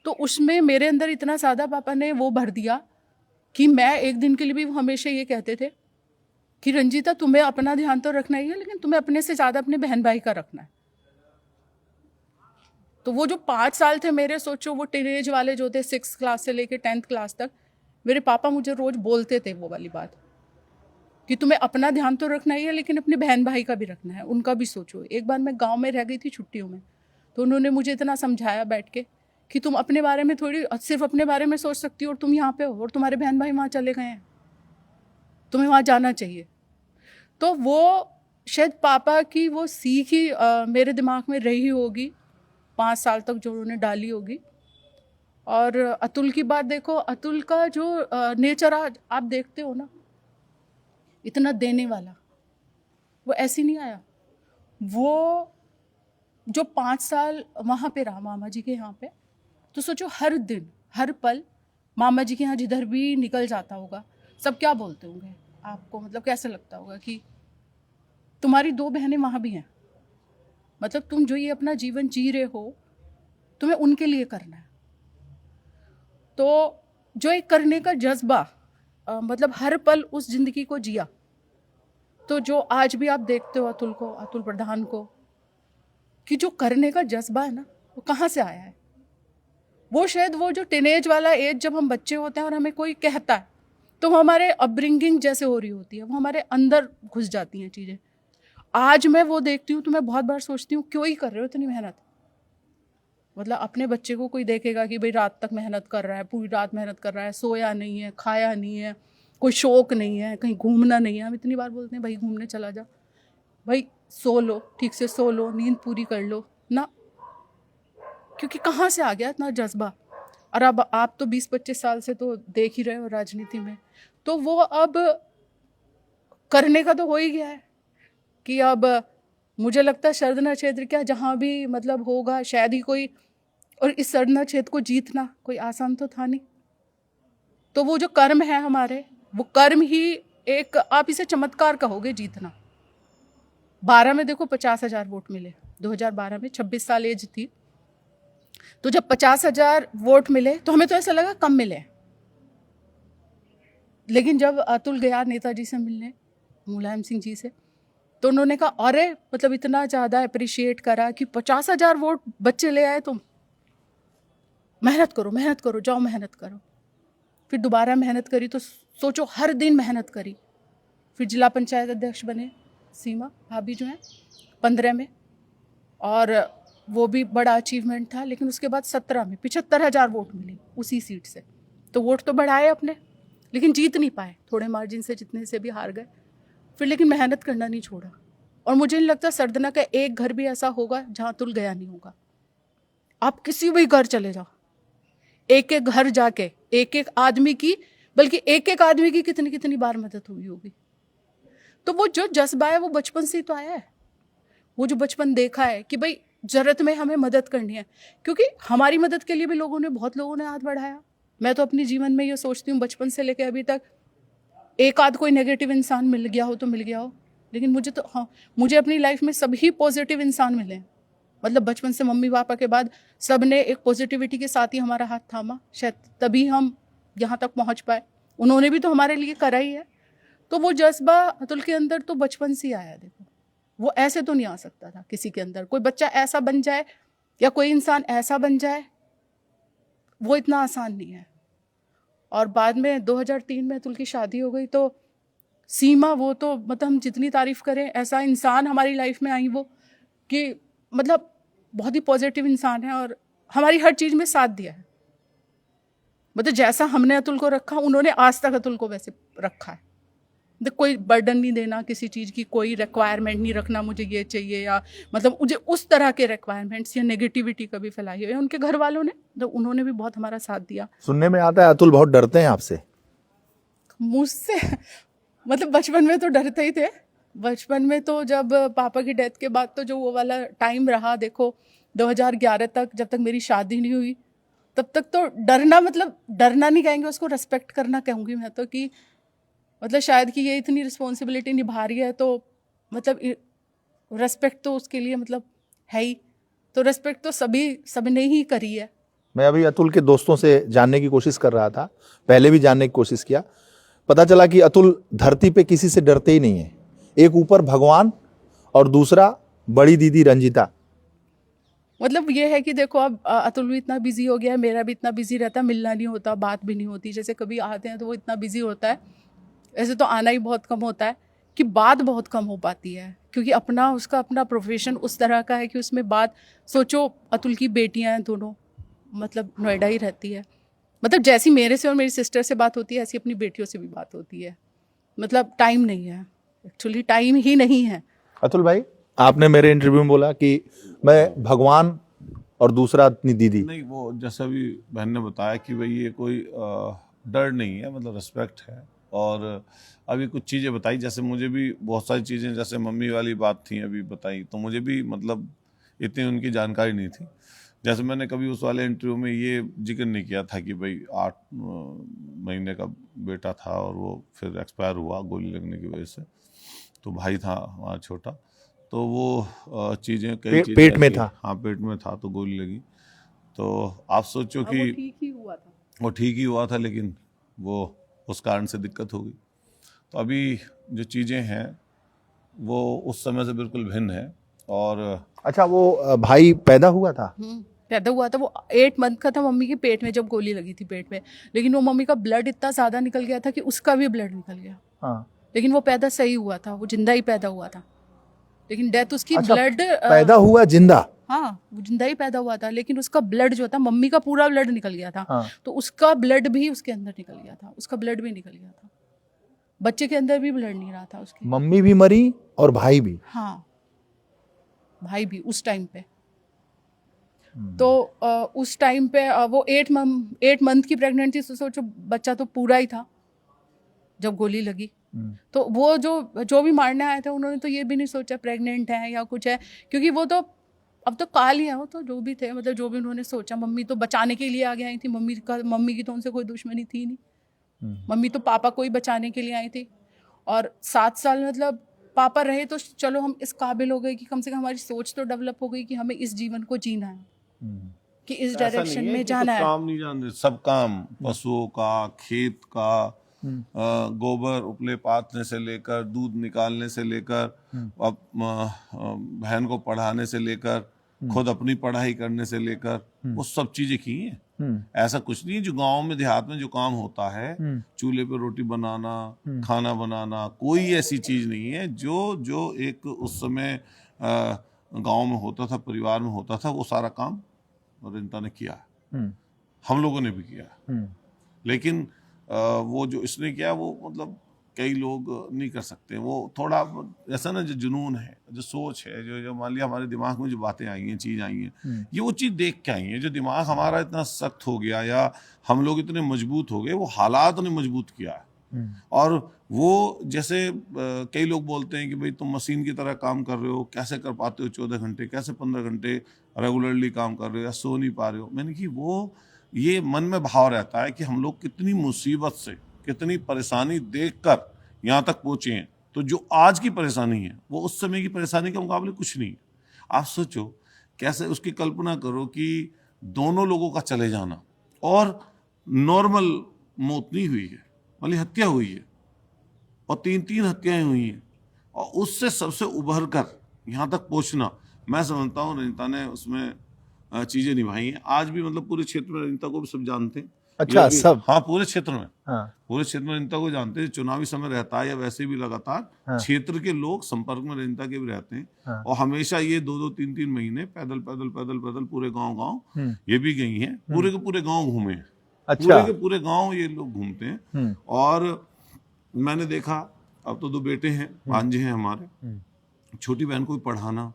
तो उसमें मेरे अंदर इतना ज़्यादा पापा ने वो भर दिया कि मैं एक दिन के लिए भी, वो हमेशा ये कहते थे कि रंजीता तुम्हें अपना ध्यान तो रखना ही है, लेकिन तुम्हें अपने से ज़्यादा अपने बहन भाई का रखना है। तो वो जो 5 साल थे मेरे, सोचो वो टीनेज वाले जो थे, 6th क्लास से लेके 10th क्लास तक, मेरे पापा मुझे रोज बोलते थे वो वाली बात कि तुम्हें अपना ध्यान तो रखना ही है, लेकिन अपने बहन भाई का भी रखना है, उनका भी सोचो। एक बार मैं गांव में रह गई थी छुट्टियों में, तो उन्होंने मुझे इतना समझाया बैठ के कि तुम अपने बारे में थोड़ी सिर्फ अपने बारे में सोच सकती हो, और तुम यहाँ पे हो और तुम्हारे बहन भाई वहाँ चले गए हैं, तुम्हें वहाँ जाना चाहिए। तो वो शायद पापा की वो सीख ही मेरे दिमाग में रही होगी 5 साल तक, जो उन्होंने डाली होगी। और अतुल की बात देखो, अतुल का जो नेचर आज आप देखते हो ना, इतना देने वाला, वो ऐसे नहीं आया। वो जो 5 साल वहाँ पे रहा मामा जी के यहाँ पे, तो सोचो हर दिन हर पल मामा जी के यहाँ जिधर भी निकल जाता होगा, सब क्या बोलते होंगे आपको, मतलब कैसा लगता होगा कि तुम्हारी 2 बहनें वहाँ भी हैं, मतलब तुम जो ये अपना जीवन जी रहे हो, तुम्हें उनके लिए करना है। तो जो एक करने का जज्बा, मतलब हर पल उस जिंदगी को जिया। तो जो आज भी आप देखते हो अतुल को, अतुल प्रधान को, कि जो करने का जज्बा है ना, वो कहाँ से आया है? वो शायद वो जो टीनेज वाला एज, जब हम बच्चे होते हैं और हमें कोई कहता है, तो हमारे अपब्रिंगिंग जैसे हो रही होती है, वो हमारे अंदर घुस जाती हैं चीज़ें। आज मैं वो देखती हूँ तो मैं बहुत बार सोचती हूँ, क्यों ही कर रहे हो इतनी मेहनत? मतलब अपने बच्चे को कोई देखेगा कि भाई रात तक मेहनत कर रहा है, पूरी रात मेहनत कर रहा है, सोया नहीं है, खाया नहीं है, कोई शौक नहीं है, कहीं घूमना नहीं है। हम इतनी बार बोलते हैं भाई घूमने चला जा, भाई सो लो, ठीक से सो लो, नींद पूरी कर लो ना, क्योंकि कहाँ से आ गया इतना जज्बा। और अब आप तो 20-25 साल से तो देख ही रहे हो राजनीति में, तो वो अब करने का तो हो ही गया है कि अब मुझे लगता है शरदना क्षेत्र क्या, जहाँ भी मतलब होगा शायद ही कोई, और इस शरदना क्षेत्र को जीतना कोई आसान तो था नहीं। तो वो जो कर्म है हमारे, वो कर्म ही एक, आप इसे चमत्कार कहोगे जीतना। 12 में देखो 50,000 वोट मिले, 2012 में 26 साल एज थी, तो जब 50,000 वोट मिले तो हमें तो ऐसा लगा कम मिले। लेकिन जब अतुल गया नेताजी से मिलने, मुलायम सिंह जी से, तो उन्होंने कहा अरे मतलब इतना ज़्यादा अप्रिशिएट करा कि 50,000 वोट बच्चे ले आए, तुम मेहनत करो, मेहनत करो, जाओ मेहनत करो। फिर दोबारा मेहनत करी, तो सोचो हर दिन मेहनत करी। फिर जिला पंचायत अध्यक्ष बने सीमा भाभी जो हैं 15 में, और वो भी बड़ा अचीवमेंट था। लेकिन उसके बाद 17 में 75,000 वोट मिली उसी सीट से। तो वोट तो बढ़ाए अपने, लेकिन जीत नहीं पाए, थोड़े मार्जिन से जितने से भी हार गए। फिर लेकिन मेहनत करना नहीं छोड़ा। और मुझे नहीं लगता सरदना का एक घर भी ऐसा होगा जहाँ अतुल गया नहीं होगा। आप किसी भी घर चले जाओ, एक एक घर जाके एक एक आदमी की बल्कि एक एक आदमी की कितनी कितनी बार मदद हुई होगी। तो वो जो जज्बा है वो बचपन से ही तो आया है, वो जो बचपन देखा है कि भाई जरूरत में हमें मदद करनी है, क्योंकि हमारी मदद के लिए भी बहुत लोगों ने हाथ बढ़ाया। मैं तो अपने जीवन में ये सोचती हूँ, बचपन से लेकर अभी तक एक आध कोई नेगेटिव इंसान मिल गया हो तो मिल गया हो, लेकिन मुझे अपनी लाइफ में सभी पॉजिटिव इंसान मिले हैं। मतलब बचपन से मम्मी पापा के बाद सब ने एक पॉजिटिविटी के साथ ही हमारा हाथ थामा, शायद तभी हम यहाँ तक पहुँच पाए। उन्होंने भी तो हमारे लिए करा ही है। तो वो जज्बा अतुल के अंदर तो बचपन से ही आया। देखो वो ऐसे तो नहीं आ सकता था किसी के अंदर, कोई बच्चा ऐसा बन जाए या कोई इंसान ऐसा बन जाए, वो इतना आसान नहीं है। और बाद में 2003 में अतुल की शादी हो गई, तो सीमा वो तो मतलब हम जितनी तारीफ करें, ऐसा इंसान हमारी लाइफ में आई वो कि मतलब बहुत ही पॉजिटिव इंसान है और हमारी हर चीज़ में साथ दिया है। मतलब जैसा हमने अतुल को रखा, उन्होंने आज तक अतुल को वैसे रखा है। कोई बर्डन नहीं देना किसी चीज़ की, कोई रिक्वायरमेंट नहीं रखना मुझे ये चाहिए, या मतलब मुझे उस तरह के रिक्वायरमेंट्स या नेगेटिविटी कभी फैलाई है उनके घर वालों ने, तो उन्होंने भी बहुत हमारा साथ दिया। सुनने में आता है अतुल बहुत डरते हैं आपसे। मुझसे मतलब बचपन में तो डरते ही थे। बचपन में तो जब पापा की डेथ के बाद तो जो वो वाला टाइम रहा, देखो 2011 तक, जब तक मेरी शादी नहीं हुई तब तक तो डरना, मतलब डरना नहीं कहेंगे उसको, रेस्पेक्ट करना कहूँगी मैं तो, कि मतलब शायद कि ये इतनी रिस्पॉन्सिबिलिटी निभा रही है तो मतलब रेस्पेक्ट तो उसके लिए मतलब है ही। तो रेस्पेक्ट तो सबने ही करी है। मैं अभी अतुल के दोस्तों से जानने की कोशिश कर रहा था, पहले भी जानने की कोशिश किया, पता चला कि अतुल धरती पे किसी से डरते ही नहीं है। एक ऊपर भगवान और दूसरा बड़ी दीदी रंजीता। मतलब ये है कि देखो अब अतुल भी इतना बिजी हो गया है, मेरा भी इतना बिजी रहता है, मिलना नहीं होता, बात भी नहीं होती। जैसे कभी आते हैं तो वो इतना बिजी होता है, ऐसे तो आना ही बहुत कम होता है, कि बात बहुत कम हो पाती है, क्योंकि उसका अपना प्रोफेशन उस तरह का है कि उसमें बात, सोचो अतुल की बेटियां हैं दोनों, मतलब नोएडा ही रहती है, मतलब जैसी मेरे से और मेरी सिस्टर से बात होती है ऐसी अपनी बेटियों से भी बात होती है। मतलब टाइम नहीं है, एक्चुअली टाइम ही नहीं है। अतुल भाई, आपने मेरे इंटरव्यू में बोला कि मैं भगवान और दूसरा अपनी दीदी। नहीं, वो जैसा भी बहन ने बताया कि भाई ये कोई डर नहीं है, मतलब रिस्पेक्ट है। और अभी कुछ चीज़ें बताई, जैसे मुझे भी बहुत सारी चीज़ें, जैसे मम्मी वाली बात थी अभी बताई, तो मुझे भी मतलब इतनी उनकी जानकारी नहीं थी। जैसे मैंने कभी उस वाले इंटरव्यू में ये जिक्र नहीं किया था कि भाई 8 महीने का बेटा था और वो फिर एक्सपायर हुआ गोली लगने की वजह से, तो भाई था हमारा छोटा, तो वो चीज़ें कई चीज़ें पेट में था। हाँ, पेट में था तो गोली लगी। तो आप सोचो कि वो ठीक ही हुआ था, वो ठीक ही हुआ था, लेकिन वो उस कारण से दिक्कत हो गई। तो अभी जो चीज़ें हैं वो उस समय से बिल्कुल भिन्न है। और अच्छा, वो भाई पैदा हुआ था? पैदा हुआ था, वो 8 मंथ का था मम्मी के पेट में जब गोली लगी थी पेट में, लेकिन वो मम्मी का ब्लड इतना ज़्यादा निकल गया था कि उसका भी ब्लड निकल गया। हाँ। लेकिन वो पैदा सही हुआ था, वो जिंदा ही पैदा हुआ था, लेकिन डेथ उसकी अच्छा, ब्लड पैदा हुआ जिंदा? हाँ, वो जिंदा ही पैदा हुआ था, लेकिन उसका ब्लड जो था, मम्मी का पूरा ब्लड निकल गया था। हाँ। तो उसका ब्लड भी उसके अंदर निकल गया था, उसका ब्लड भी निकल गया था, बच्चे के अंदर भी ब्लड नहीं रहा था उसके। मम्मी भी मरी और भाई भी? हाँ, भाई भी उस टाइम पे। तो उस टाइम पे वो 8 मंथ की प्रेग्नेंट थी, तो सोचो बच्चा तो पूरा ही था जब गोली लगी। तो वो जो भी मारने आए थे उन्होंने तो ये भी नहीं सोचा प्रेग्नेंट है या कुछ है, क्योंकि वो तो अब तो काल ही है, वो तो जो भी थे, मतलब जो भी उन्होंने सोचा, मम्मी तो बचाने के लिए आगे आई थी। मम्मी की तो उनसे कोई दुश्मनी थी नहीं, मम्मी तो पापा को ही बचाने के लिए आई थी। और 7 साल मतलब पापा रहे तो चलो हम इस काबिल हो गए कि कम से कम हमारी सोच तो डेवलप हो गई कि हमें इस जीवन को जीना है, कि इस डायरेक्शन में जाना है। काम नहीं जानते, सब काम, पशुओं का, खेत का, गोबर उपले पातने से लेकर, दूध निकालने से लेकर, अब बहन को पढ़ाने से लेकर, खुद अपनी पढ़ाई करने से लेकर, वो सब चीजें की हैं। ऐसा कुछ नहीं है जो गांव में देहात में जो काम होता है, चूल्हे पे रोटी बनाना, खाना बनाना, कोई ऐसी चीज नहीं है जो एक उस समय गांव में होता था, परिवार में होता था, वो सारा काम रिंटा ने किया, हम लोगों ने भी किया। लेकिन वो जो इसने किया वो मतलब कई लोग नहीं कर सकते। वो थोड़ा ऐसा ना, जो जुनून है, जो सोच है, जो मान लिया हमारे दिमाग में जो बातें आई हैं, चीज़ आई हैं, ये वो चीज़ देख के आई है। जो दिमाग हमारा इतना सख्त हो गया या हम लोग इतने मजबूत हो गए, वो हालात ने मजबूत किया है। और वो जैसे कई लोग बोलते हैं कि भाई तुम मशीन की तरह काम कर रहे हो, कैसे कर पाते हो 14 घंटे, कैसे 15 घंटे रेगुलरली काम कर रहे हो या सो नहीं पा रहे हो। मैंने कि वो ये मन में भाव रहता है कि हम लोग कितनी मुसीबत से, कितनी परेशानी देखकर यहाँ तक पहुँचे हैं। तो जो आज की परेशानी है वो उस समय की परेशानी के मुकाबले कुछ नहीं है। आप सोचो, कैसे उसकी कल्पना करो कि दोनों लोगों का चले जाना और नॉर्मल मौत नहीं हुई है, मतलब हत्या हुई है, और 3 हत्याएं हुई हैं, और उससे सबसे उभर कर यहाँ तक पहुँचना, मैं समझता हूँ रंजिता ने उसमें चीज़ें निभाई हैं। आज भी मतलब पूरे क्षेत्र में रंजिता को भी सब जानते हैं। अच्छा, सब? हाँ, पूरे क्षेत्र में, हाँ। पूरे क्षेत्र में रंजिता को जानते हैं। चुनावी समय रहता है या वैसे भी लगातार क्षेत्र के लोग संपर्क में रंजिता के भी रहते हैं। और हमेशा ये 2-2, 3-3 महीने पैदल पूरे गांव ये भी गई हैं, पूरे के पूरे गांव घूमे हैं। अच्छा। पूरे के पूरे गांव ये लोग घूमते हैं। और मैंने देखा, अब तो 2 बेटे हैं, भांजे हैं हमारे, छोटी बहन को भी पढ़ाना,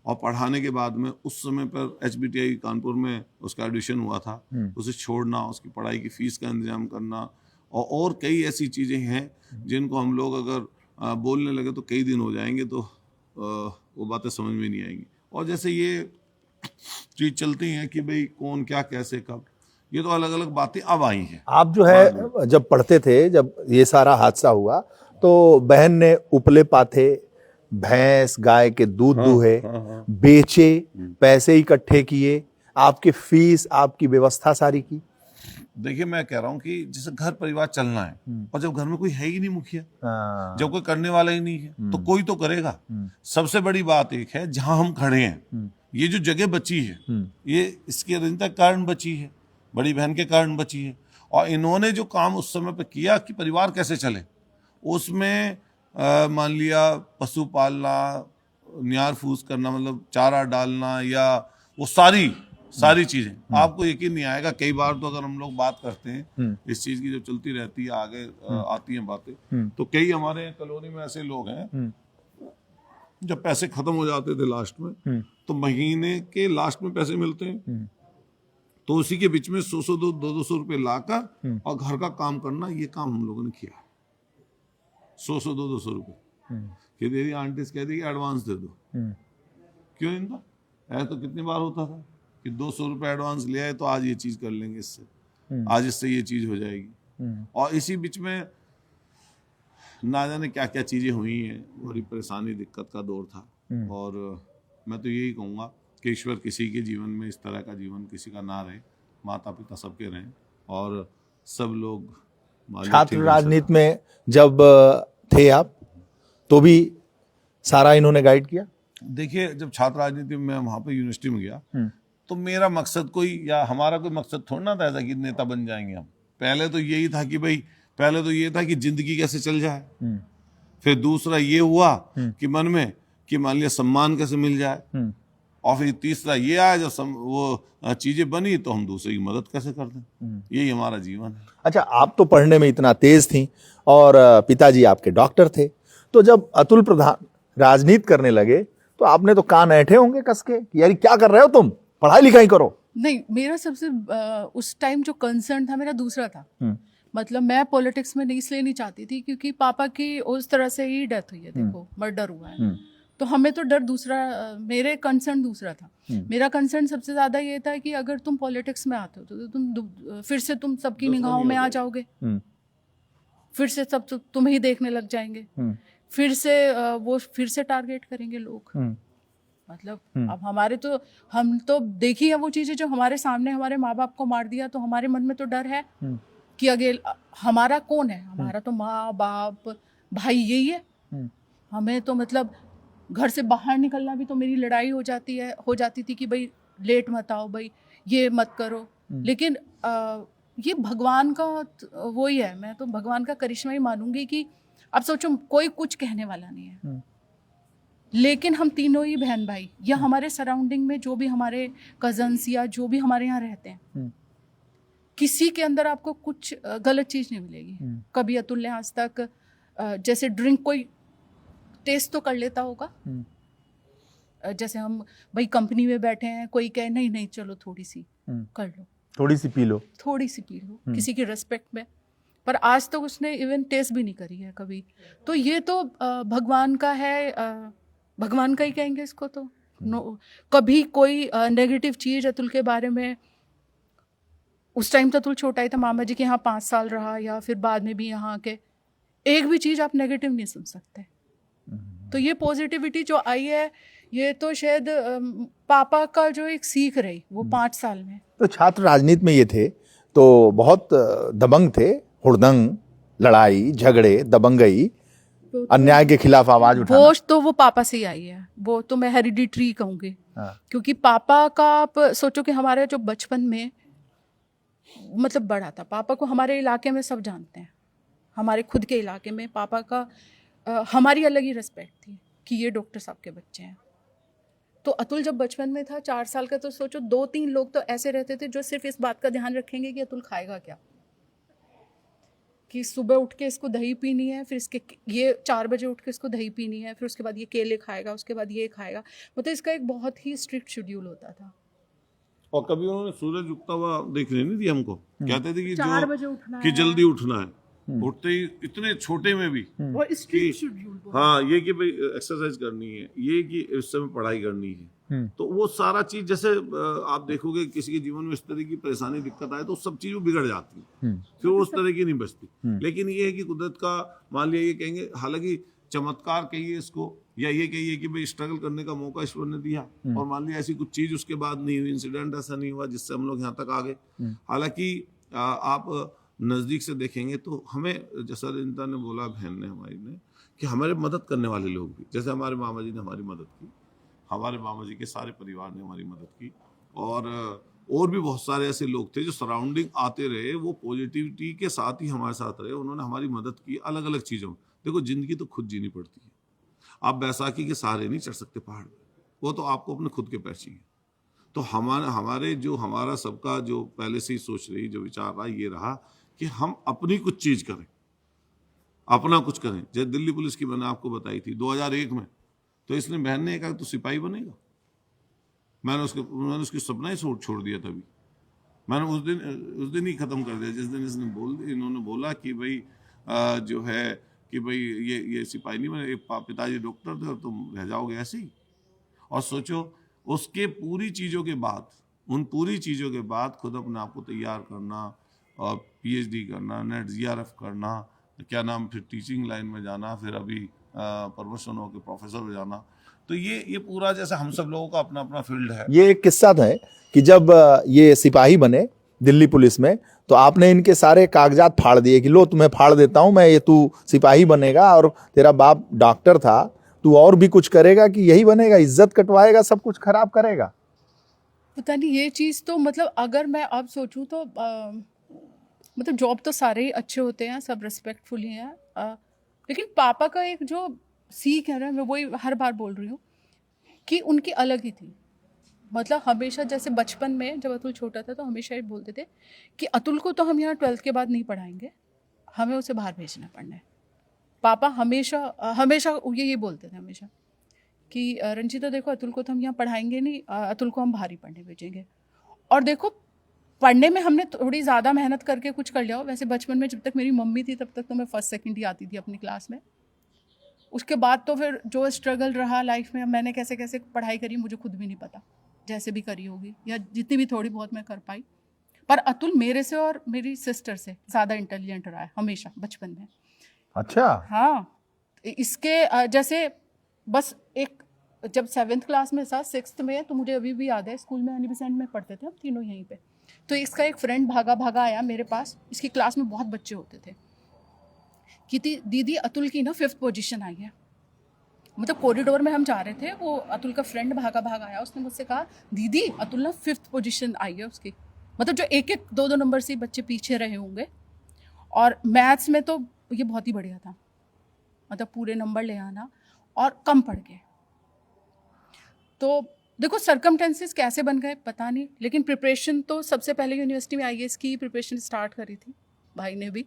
और पढ़ाने के बाद में उस समय पर HBTI कानपुर में उसका एडमिशन हुआ था, उसे छोड़ना, उसकी पढ़ाई की फीस का इंतजाम करना, और कई ऐसी चीज़ें हैं जिनको हम लोग अगर बोलने लगे तो कई दिन हो जाएंगे, तो वो बातें समझ में नहीं आएंगी। और जैसे ये चीज़ चलती हैं कि भाई कौन क्या कैसे कब, ये तो अलग अलग बातें अब आई हैं। आप जो है जब पढ़ते थे, जब ये सारा हादसा हुआ, तो बहन ने उपले पाथे, भैंस गाय के दूध दुहे, बेचे, पैसे इकट्ठे किए, आपके फीस, आपकी व्यवस्था सारी की। देखिए, मैं कह रहा हूँ कि जैसे घर परिवार चलना है, और जब घर में कोई है ही नहीं मुखिया, जब कोई करने वाला ही नहीं है, तो कोई तो करेगा। सबसे बड़ी बात एक है, जहां हम खड़े हैं, ये जो जगह बची है, ये इसके रंजिता कारण बची है, बड़ी बहन के कारण बची है। और इन्होंने जो काम उस समय पे किया कि परिवार कैसे चले, उसमें मान लिया पशु पालना, न्यार फूस करना, मतलब चारा डालना, या वो सारी चीजें, आपको यकीन नहीं आएगा। कई बार तो अगर हम लोग बात करते हैं इस चीज की, जब चलती रहती है, आगे आती हैं बातें, तो कई हमारे कॉलोनी में ऐसे लोग हैं, जब पैसे खत्म हो जाते थे लास्ट में, तो महीने के लास्ट में पैसे मिलते हैं, तो उसी के बीच में 100 200 रुपए लाकर और घर का काम करना, ये काम हम लोगों ने किया। 100 200 रुपए कि दे दी, आंटी कह दी एडवांस दे दो। क्यों इनका ऐसा तो कितनी बार होता था कि 200 रुपए एडवांस ले आए तो आज ये चीज कर लेंगे, इससे आज इससे ये चीज हो जाएगी। और इसी बीच में ना जाने क्या क्या चीजें हुई हैं, बड़ी परेशानी दिक्कत का दौर था। और मैं तो यही कहूँगा कि ईश्वर किसी के जीवन में इस तरह का जीवन किसी का ना रहे, माता पिता सबके रहें, और सब लोग। छात्र राजनीति में जब थे आप, तो भी सारा इन्होंने गाइड किया? देखिए, जब छात्र राजनीति में वहाँ पे यूनिवर्सिटी में गया, तो मेरा मकसद कोई, या हमारा कोई मकसद थोड़ा ना था ऐसा कि नेता बन जाएंगे हम। पहले तो यही था कि भाई, पहले तो ये था कि जिंदगी कैसे चल जाए, फिर दूसरा ये हुआ कि मन में कि मान लिया सम्मान कैसे मिल जाए, और फिर तीसरा ये आया जब वो चीजें बनी तो हम दूसरे की मदद कैसे कर दें। यही हमारा जीवन है। अच्छा, आप तो पढ़ने में इतना तेज थी और पिताजी आपके डॉक्टर थे, तो जब अतुल प्रधान राजनीति करने लगे तो आपने तो कान ऐंठे होंगे कस के कि यार क्या कर रहे हो तुम, पढ़ाई लिखाई करो। नहीं, मेरा सबसे उस टाइम जो कंसर्न था मेरा दूसरा था। मतलब मैं पॉलिटिक्स में इसलिए नहीं चाहती थी क्योंकि पापा की उस तरह से ही डेथ हुई है, देखो मर्डर हुआ है, तो हमें तो डर दूसरा, मेरे कंसर्न दूसरा था। मेरा कंसर्न सबसे ज्यादा ये था कि अगर तुम पॉलिटिक्स में आते हो तो तुम फिर से तुम सबकी निगाहों में आ जाओगे, फिर से सब तुम ही देखने लग जाएंगे, फिर से वो फिर से टारगेट करेंगे लोग। मतलब अब हमारे तो, हम तो देखी है वो चीजें जो हमारे सामने, हमारे माँ बाप को मार दिया, तो हमारे मन में तो डर है कि अगर हमारा कौन है, हमारा तो माँ बाप भाई यही है। हमें तो मतलब घर से बाहर निकलना भी तो मेरी लड़ाई हो जाती थी कि भाई लेट मत आओ, भाई ये मत करो। लेकिन ये भगवान का वो ही है, मैं तो भगवान का करिश्मा ही मानूंगी कि अब सोचो कोई कुछ कहने वाला नहीं है, लेकिन हम तीनों ही बहन भाई या हमारे सराउंडिंग में जो भी हमारे कजन्स या जो भी हमारे यहाँ रहते हैं, किसी के अंदर आपको कुछ गलत चीज नहीं मिलेगी। कभी अतुल ने आज तक जैसे ड्रिंक कोई टेस्ट तो कर लेता होगा, जैसे हम भाई कंपनी में बैठे हैं, कोई कहे नहीं नहीं चलो थोड़ी सी कर लो, थोड़ी सी पी लो, थोड़ी सी पी लो, किसी की रिस्पेक्ट में, पर आज तक उसने इवन टेस्ट भी नहीं करी है कभी। तो ये तो भगवान का है, भगवान का ही कहेंगे इसको तो। कभी कोई नेगेटिव चीज़ अतुल के बारे में, उस टाइम तो अतुल छोटा ही था, मामा जी के यहाँ 5 साल रहा या फिर बाद में भी यहाँ के, एक भी चीज़ आप नेगेटिव नहीं सुन सकते। तो ये पॉजिटिविटी जो आई है, ये तो शायद पापा का जो एक सीख रही वो 5 साल में। तो छात्र राजनीति में ये थे तो बहुत दबंग थे, हुड़दंग, लड़ाई झगड़े, दबंगई, अन्याय के खिलाफ आवाज उठाना। वो तो वो पापा से ही आई है, वो तो मैं हेरिडिटरी कहूँगी। क्योंकि पापा का आप सोचो कि हमारे जो बचपन में मतलब बड़ा था, पापा को हमारे इलाके में सब जानते हैं, हमारे खुद के इलाके में पापा का हमारी अलग ही रिस्पेक्ट थी कि ये डॉक्टर साहब के बच्चे हैं। तो अतुल जब बचपन में था 4 साल का, तो सोचो 2-3 लोग तो ऐसे रहते थे जो सिर्फ इस बात का ध्यान रखेंगे कि अतुल खाएगा क्या, कि सुबह उठ के इसको दही पीनी है, फिर इसके ये 4 बजे उठ के इसको दही पीनी है, फिर उसके बाद ये केले खाएगा, उसके बाद ये खाएगा। मतलब इसका एक बहुत ही स्ट्रिक्ट शेड्यूल होता था। और कभी उन्होंने सूरज उगता हुआ देखने नहीं दिया हमको, कहते थे कि 4 बजे उठना कि है, जल्दी उठना है, उठते ही इतने छोटे में भी और स्ट्रिक्ट शेड्यूल। हाँ, ये कि भाई एक्सरसाइज करनी है, ये कि इस समय पढ़ाई करनी है। तो वो सारा चीज, जैसे आप देखोगे किसी के जीवन में इस तरह की परेशानी दिक्कत आए तो सब चीज बिगड़ जाती है, फिर उस तरह की नहीं बचती। लेकिन ये है कि कुदरत का, मान लिया ये कहेंगे, हालांकि चमत्कार कहिए इसको या ये कहिए कि भाई स्ट्रगल करने का मौका ईश्वर ने दिया, और मान लिया ऐसी कुछ चीज उसके बाद नहीं हुई, इंसिडेंट ऐसा नहीं हुआ जिससे हम लोग यहाँ तक आ गए। हालांकि आप नजदीक से देखेंगे तो हमें, जैसा रिंता ने बोला, बहन ने हमारी ने, कि हमारे मदद करने वाले लोग भी, जैसे हमारे मामा जी ने हमारी मदद की, हमारे मामा जी के सारे परिवार ने हमारी मदद की, और भी बहुत सारे ऐसे लोग थे जो सराउंडिंग आते रहे, वो पॉजिटिविटी के साथ ही हमारे साथ रहे, उन्होंने हमारी मदद की अलग अलग चीज़ों में। देखो, जिंदगी तो खुद जीनी पड़ती है, आप बैसाखी के सहारे नहीं चढ़ सकते पहाड़ पे, वो तो आपको अपने खुद के पैर चाहिए। तो हमारे जो हमारा सबका जो पहले से ही सोच रही, जो विचार रहा, ये रहा कि हम अपनी कुछ चीज़ करें, अपना कुछ करें। जैसे दिल्ली पुलिस की मैंने आपको बताई थी 2001 में, तो इसने बहन ने कहा तो सिपाही बनेगा, मैंने उसकी सपना ही छोड़ दिया। तभी मैंने उस दिन ही ख़त्म कर दिया जिस दिन इन्होंने बोला कि भाई जो है कि भाई ये सिपाही नहीं बने, पिताजी डॉक्टर थे और तुम रह जाओगे ऐसे ही। और सोचो, उसके पूरी चीज़ों के बाद, उन पूरी चीज़ों के बाद खुद अपने आप को तैयार करना और PhD करना, नेट GRF करना, क्या नाम, फिर टीचिंग लाइन में जाना, फिर अभी प्रमोशन होकर प्रोफेसर हो जाना। तो ये पूरा जैसे हम सब लोगों का अपना अपना फील्ड है। ये एक किस्सा था कि जब ये सिपाही बने दिल्ली पुलिस में, तो आपने इनके सारे कागजात फाड़ दिए कि लो तुम्हें फाड़ देता हूं मैं, ये तू सिपाही बनेगा और तेरा बाप डॉक्टर था, तू और भी कुछ करेगा कि यही बनेगा, इज्जत कटवाएगा, सब कुछ खराब करेगा। पता नहीं, ये चीज़ तो मतलब अगर मैं अब सोचूं तो मतलब जॉब तो सारे ही अच्छे होते हैं, सब रिस्पेक्टफुल ही हैं, लेकिन पापा का एक जो सीख है ना, मैं वही हर बार बोल रही हूँ कि उनकी अलग ही थी। मतलब हमेशा, जैसे बचपन में जब अतुल छोटा था तो हमेशा ही बोलते थे कि अतुल को तो हम यहाँ 12th के बाद नहीं पढ़ाएंगे, हमें उसे बाहर भेजना पड़ना है। पापा हमेशा ये बोलते थे हमेशा कि रंजीता देखो, अतुल को तो हम यहाँ पढ़ाएंगे नहीं, अतुल को हम बाहर ही पढ़ने भेजेंगे। और देखो, पढ़ने में हमने थोड़ी ज़्यादा मेहनत करके कुछ कर लिया हो। वैसे बचपन में जब तक मेरी मम्मी थी तब तक तो मैं फर्स्ट सेकंड ही आती थी अपनी क्लास में। उसके बाद तो फिर जो स्ट्रगल रहा लाइफ में, मैंने कैसे कैसे पढ़ाई करी मुझे खुद भी नहीं पता, जैसे भी करी होगी या जितनी भी थोड़ी बहुत मैं कर पाई। पर अतुल मेरे से और मेरी सिस्टर से ज़्यादा इंटेलिजेंट रहा है हमेशा बचपन में। अच्छा। हाँ, इसके जैसे बस एक, जब 7th क्लास में था, 6th में, तो मुझे अभी भी याद है, स्कूल में एनी बेसेंट में पढ़ते थे हम तीनों यहीं पे। तो इसका एक फ्रेंड भागा आया मेरे पास, इसकी क्लास में बहुत बच्चे होते थे, कि दीदी अतुल की ना 5th पोजीशन आई है। मतलब कॉरिडोर में हम जा रहे थे, वो अतुल का फ्रेंड भागा आया, उसने मुझसे कहा दीदी अतुल ना 5th पोजीशन आई है उसकी। मतलब जो 1-1, 2-2 नंबर से बच्चे पीछे रहे होंगे। और मैथ्स में तो ये बहुत ही बढ़िया था, मतलब पूरे नंबर ले आना, और कम पढ़ गए। तो देखो सर्कमटेंसेस कैसे बन गए पता नहीं, लेकिन प्रिपरेशन तो सबसे पहले यूनिवर्सिटी में IAS की प्रिपरेशन स्टार्ट करी थी भाई ने भी,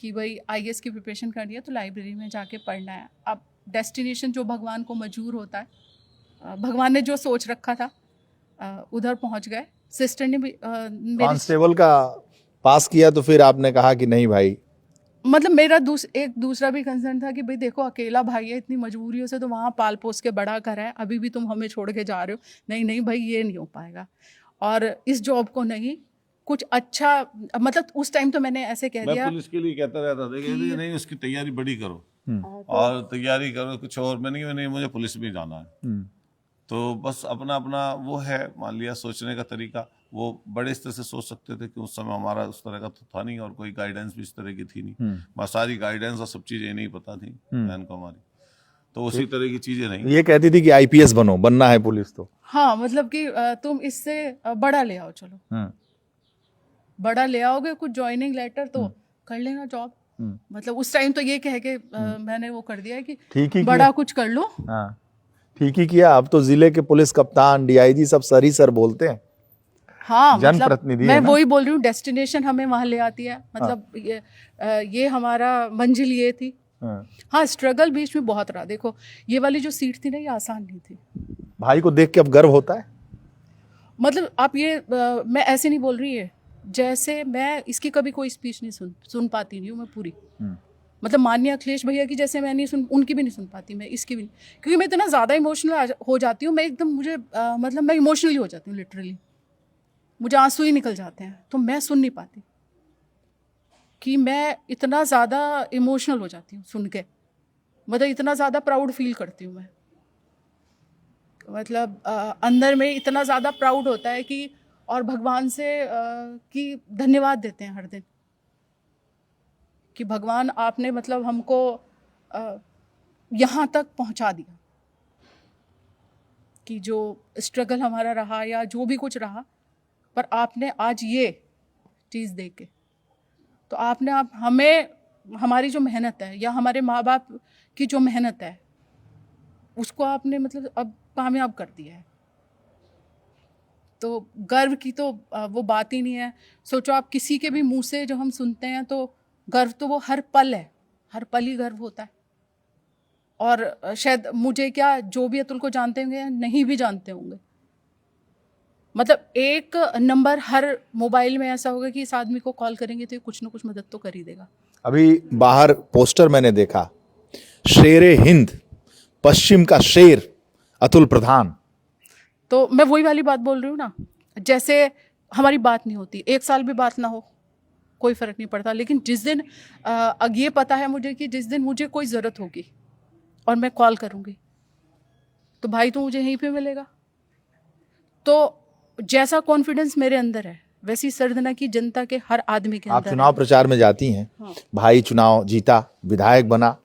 कि भाई आईएएस की प्रिपरेशन करनी है तो लाइब्रेरी में जाके पढ़ना है। अब डेस्टिनेशन जो भगवान को मंजूर होता है, भगवान ने जो सोच रखा था उधर पहुंच गए। सिस्टर ने भी कांस्टेबल का पास किया तो फिर आपने कहा कि नहीं भाई, मतलब मेरा एक दूसरा भी कंसर्न था कि भाई देखो अकेला भाई है, इतनी मजबूरियों से तो वहाँ पाल पोस के बड़ा करा है, अभी भी तुम हमें छोड़ के जा रहे हो, नहीं नहीं भाई ये नहीं हो पाएगा। और इस जॉब को नहीं कुछ अच्छा, मतलब उस टाइम तो मैंने ऐसे कह मैं दिया, पुलिस के लिए कहता रहता था कि नहीं उसकी तैयारी बड़ी करो और तैयारी करो कुछ और, मैंने नहीं मुझे पुलिस में जाना है। तो बस अपना अपना वो है, मान लिया सोचने का तरीका, वो बड़े स्तर से सोच सकते थे कि उस समय हमारा उस तरह का तो था नहीं और कोई गाइडेंस भी इस तरह की थी नहीं, बस सारी गाइडेंस और सब चीजें नहीं पता थी बहन को हमारी, तो उसी तरह की चीजें नहीं। ये कहती थी कि आईपीएस बनो, बनना है पुलिस तो। हाँ मतलब कि तुम इससे बड़ा ले आओ, चलो बड़ा ले आओगे, कुछ ज्वाइनिंग लेटर तो कर लेना जॉब। मतलब उस टाइम तो ये कह के मैंने वो कर दिया है कि ठीक ही बड़ा कुछ कर लो। हाँ ठीक ही किया। अब तो जिले के पुलिस कप्तान, डीआईजी सब सर ही सर बोलते हैं। हाँ मतलब जनप्रतिनिधि मैं वही बोल रही हूँ, डेस्टिनेशन हमें वहां ले आती है, मतलब ये हमारा मंजिल ये थी। हाँ स्ट्रगल बीच में बहुत रहा। देखो ये वाली जो सीट थी ना, ये आसान नहीं थी। भाई को देख के अब गर्व होता है? मतलब आप ये मैं ऐसे नहीं बोल रही है, जैसे मैं इसकी कभी कोई स्पीच नहीं सुन पाती नहीं हूँ मैं पूरी। मतलब माननीय अखिलेश भैया की जैसे मैं नहीं उनकी भी नहीं सुन पाती, मैं इसकी भी नहीं, क्योंकि मैं इतना ज़्यादा इमोशनल हो जाती हूँ। मैं एकदम मतलब मैं इमोशनली हो जाती हूँ, लिटरली मुझे आंसू ही निकल जाते हैं, तो मैं सुन नहीं पाती कि मैं इतना ज़्यादा इमोशनल हो जाती हूँ सुन के। मतलब इतना ज़्यादा प्राउड फील करती हूँ मैं, मतलब अंदर में इतना ज़्यादा प्राउड होता है कि, और भगवान से कि धन्यवाद देते हैं हर दिन कि भगवान आपने मतलब हमको यहाँ तक पहुँचा दिया, कि जो स्ट्रगल हमारा रहा या जो भी कुछ रहा, पर आपने आज ये चीज़ दे के, तो आपने आप हमें, हमारी जो मेहनत है या हमारे माँ बाप की जो मेहनत है उसको आपने मतलब अब कामयाब कर दिया है। तो गर्व की तो वो बात ही नहीं है। सोचो आप किसी के भी मुंह से जो हम सुनते हैं तो गर्व तो वो हर पल है, हर पल ही गर्व होता है। और शायद मुझे क्या, जो भी अतुल को जानते होंगे नहीं भी जानते होंगे, मतलब एक नंबर हर मोबाइल में ऐसा होगा कि इस आदमी को कॉल करेंगे तो कुछ ना कुछ मदद तो कर ही देगा। अभी बाहर पोस्टर मैंने देखा, शेरे हिंद, पश्चिम का शेर अतुल प्रधान। तो मैं वही वाली बात बोल रही हूँ ना, जैसे हमारी बात नहीं होती, 1 साल भी बात ना हो कोई फ़र्क नहीं पड़ता, लेकिन जिस दिन अब ये पता है मुझे कि जिस दिन मुझे कोई ज़रूरत होगी और मैं कॉल करूँगी तो भाई तो मुझे यहीं पे मिलेगा। तो जैसा कॉन्फिडेंस मेरे अंदर है वैसी सरदना की जनता के हर आदमी के आप अंदर चुनाव प्रचार में जाती हैं। हाँ। भाई चुनाव जीता, विधायक बना,